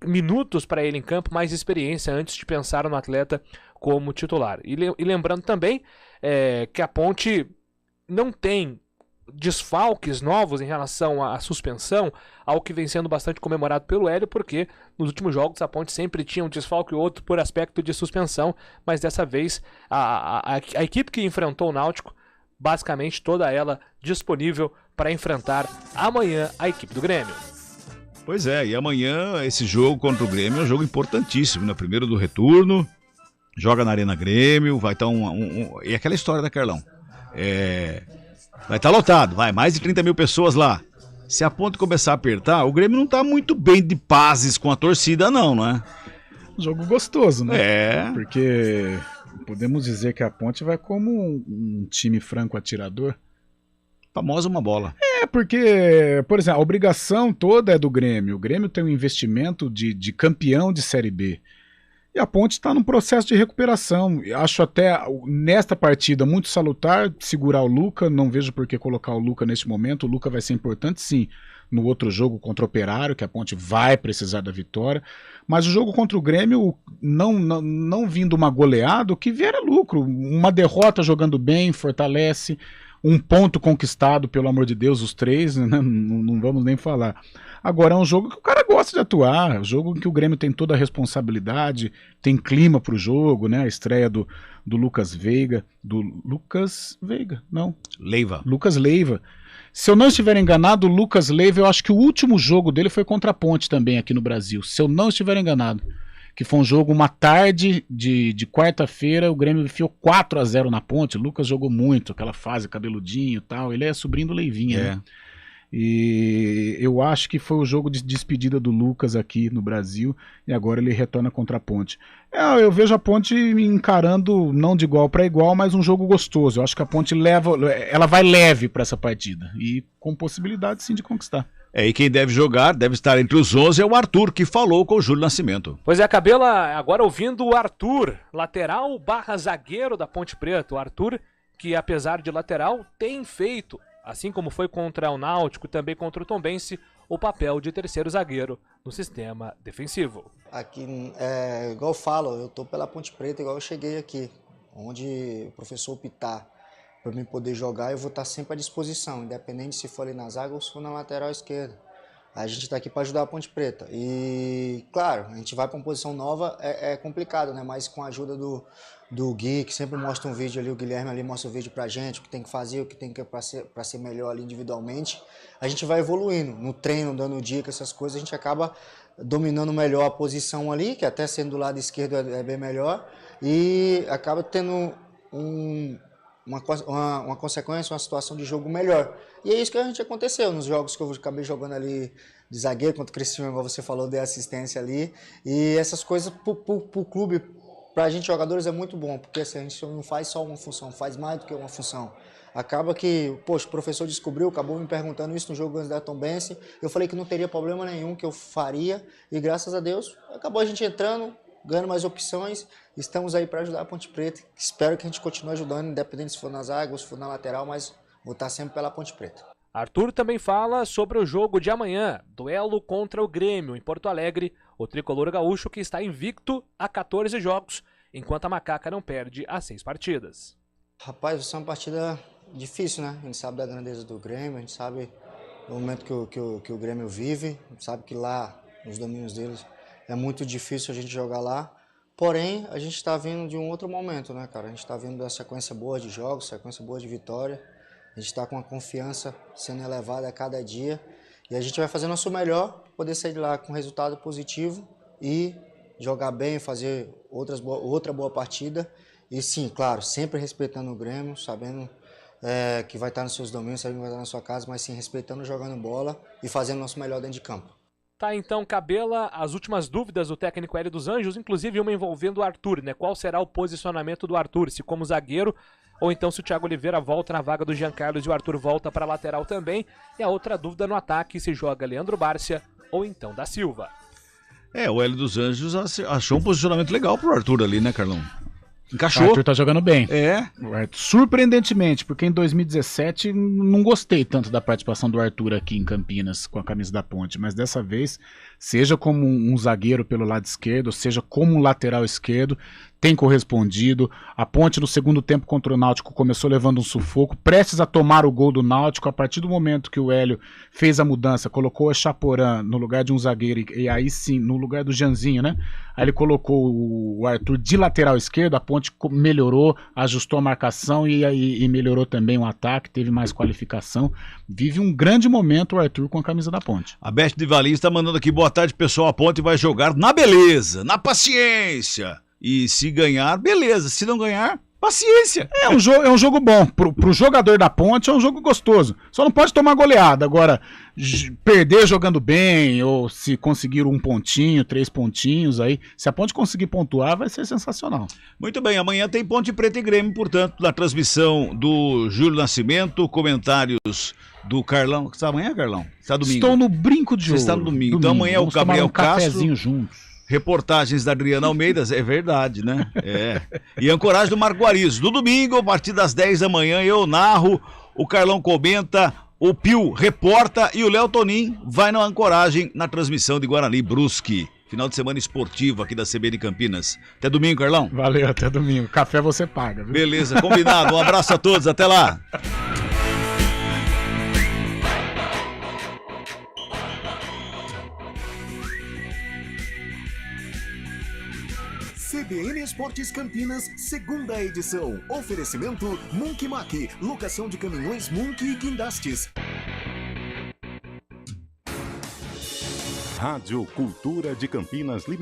minutos para ele em campo, mais experiência antes de pensar no atleta como titular. E lembrando também que a Ponte não tem desfalques novos em relação à suspensão, algo que vem sendo bastante comemorado pelo Hélio, porque nos últimos jogos a Ponte sempre tinha um desfalque ou outro por aspecto de suspensão, mas dessa vez a equipe que enfrentou o Náutico, basicamente toda ela disponível para enfrentar amanhã a equipe do Grêmio. Pois é, e amanhã esse jogo contra o Grêmio é um jogo importantíssimo, né? Primeiro do retorno, joga na Arena Grêmio, vai estar e aquela história da Carlão, vai estar lotado, mais de 30 mil pessoas lá. Se a Ponte começar a apertar, o Grêmio não está muito bem de pazes com a torcida não é? Jogo gostoso, né? É. Porque podemos dizer que a Ponte vai como um time franco atirador. Famosa uma bola. Porque, por exemplo, a obrigação toda é do Grêmio. O Grêmio tem um investimento de campeão de Série B. E a Ponte está num processo de recuperação. Acho até, nesta partida, muito salutar segurar o Luca. Não vejo por que colocar o Luca neste momento. O Luca vai ser importante, sim, no outro jogo contra o Operário, que a Ponte vai precisar da vitória. Mas o jogo contra o Grêmio, não vindo uma goleada, o que vier é lucro. Uma derrota jogando bem, fortalece. um ponto conquistado, pelo amor de Deus, os 3, né? Não vamos nem falar. Agora é um jogo que o cara gosta de atuar, é um jogo em que o Grêmio tem toda a responsabilidade, tem clima pro jogo, né? A estreia do Lucas Veiga, Lucas Leiva. Se eu não estiver enganado, o Lucas Leiva, eu acho que o último jogo dele foi contra a Ponte também aqui no Brasil, se eu não estiver enganado. Que foi um jogo, uma tarde de quarta-feira, o Grêmio enfiou 4-0 na Ponte. O Lucas jogou muito, aquela fase, cabeludinho e tal. Ele é sobrinho do Leivinha, né? E eu acho que foi o jogo de despedida do Lucas aqui no Brasil, e agora ele retorna contra a Ponte. Eu vejo a Ponte encarando, não de igual para igual, mas um jogo gostoso. Eu acho que a Ponte ela vai leve para essa partida, e com possibilidade sim de conquistar. E quem deve jogar, deve estar entre os 11, é o Arthur, que falou com o Júlio Nascimento. Pois é, Cabela, agora ouvindo o Arthur, lateral / zagueiro da Ponte Preta. O Arthur, que apesar de lateral, tem feito, assim como foi contra o Náutico e também contra o Tombense, o papel de terceiro zagueiro no sistema defensivo. Aqui, igual eu falo, eu tô pela Ponte Preta, igual eu cheguei aqui, onde o professor optar para mim poder jogar, eu vou estar sempre à disposição, independente se for ali na zaga ou se for na lateral esquerda. A gente está aqui para ajudar a Ponte Preta. E, claro, a gente vai para uma posição nova, é complicado, né? Mas com a ajuda do Gui, que sempre mostra um vídeo ali, o Guilherme ali mostra um vídeo pra gente, o que tem que fazer, o que tem que para ser melhor ali individualmente. A gente vai evoluindo, no treino, dando dicas, essas coisas, a gente acaba dominando melhor a posição ali, que até sendo do lado esquerdo é bem melhor, e acaba tendo uma consequência, uma situação de jogo melhor. E é isso que a gente aconteceu nos jogos que eu acabei jogando ali de zagueiro contra o Cristiano, igual você falou, dei assistência ali. E essas coisas pro clube, pra gente jogadores é muito bom, porque assim, a gente não faz só uma função, faz mais do que uma função. Acaba que, poxa, o professor descobriu, acabou me perguntando isso no jogo antes da Tombense, eu falei que não teria problema nenhum, que eu faria, e graças a Deus, acabou a gente entrando, ganhando mais opções. Estamos aí para ajudar a Ponte Preta. Espero que a gente continue ajudando, independente se for na zaga ou se for na lateral, mas vou estar sempre pela Ponte Preta. Arthur também fala sobre o jogo de amanhã, duelo contra o Grêmio em Porto Alegre, o tricolor gaúcho que está invicto a 14 jogos, enquanto a Macaca não perde a 6 partidas. Rapaz, vai ser uma partida difícil, né? A gente sabe da grandeza do Grêmio, a gente sabe do momento que o Grêmio vive, a gente sabe que lá, nos domínios deles, é muito difícil a gente jogar lá. Porém, a gente está vindo de um outro momento, né, cara? A gente está vindo da sequência boa de jogos, sequência boa de vitória. A gente está com a confiança sendo elevada a cada dia. E a gente vai fazer nosso melhor para poder sair de lá com resultado positivo e jogar bem, fazer outra boa partida. E sim, claro, sempre respeitando o Grêmio, sabendo que vai estar nos seus domínios, sabendo que vai estar na sua casa, mas sim respeitando, jogando bola e fazendo nosso melhor dentro de campo. Tá, então, Cabela, as últimas dúvidas do técnico Hélio dos Anjos, inclusive uma envolvendo o Arthur, né? Qual será o posicionamento do Arthur, se como zagueiro, ou então se o Thiago Oliveira volta na vaga do Jean Carlos e o Arthur volta para a lateral também. E a outra dúvida no ataque, se joga Leandro Bárcia ou então da Silva. O Hélio dos Anjos achou um posicionamento legal pro Arthur ali, né, Carlão? Encaixou. O Arthur tá jogando bem. É. Surpreendentemente, porque em 2017 não gostei tanto da participação do Arthur aqui em Campinas com a camisa da Ponte, mas dessa vez, seja como um zagueiro pelo lado esquerdo, seja como um lateral esquerdo, tem correspondido. A Ponte no segundo tempo contra o Náutico começou levando um sufoco, prestes a tomar o gol do Náutico. A partir do momento que o Hélio fez a mudança, colocou o Chaporã no lugar de um zagueiro e aí sim, no lugar do Janzinho, né? Aí ele colocou o Arthur de lateral esquerdo, a Ponte melhorou, ajustou a marcação e melhorou também o ataque, teve mais qualificação. Vive um grande momento o Arthur com a camisa da Ponte. A Beth de Valinhos está mandando aqui, boa tarde pessoal, a Ponte vai jogar na beleza, na paciência. E se ganhar, beleza. Se não ganhar, paciência. É um jogo bom. Pro jogador da Ponte é um jogo gostoso. Só não pode tomar goleada. Agora, perder jogando bem, ou se conseguir 1 pontinho, 3 pontinhos, aí, se a Ponte conseguir pontuar, vai ser sensacional. Muito bem, amanhã tem Ponte Preta e Grêmio, portanto, na transmissão do Júlio Nascimento, comentários do Carlão. Você está amanhã, Carlão? Você está domingo? Estou no brinco de ouro. Você está no domingo. Então amanhã vamos o Gabriel Castro. Juntos. Reportagens da Adriana Almeida, é verdade, né? E ancoragem do Marco Arizo. No domingo, a partir das 10 da manhã, eu narro, o Carlão comenta, o Pio reporta e o Léo Tonin vai na ancoragem na transmissão de Guarani Brusque. Final de semana esportivo aqui da CBN Campinas. Até domingo, Carlão. Valeu, até domingo. Café você paga, viu? Beleza, combinado. Um abraço a todos, até lá. CBN Esportes Campinas, segunda edição. Oferecimento Munk Mac, locação de caminhões Munk e guindastes. Rádio Cultura de Campinas Limitada.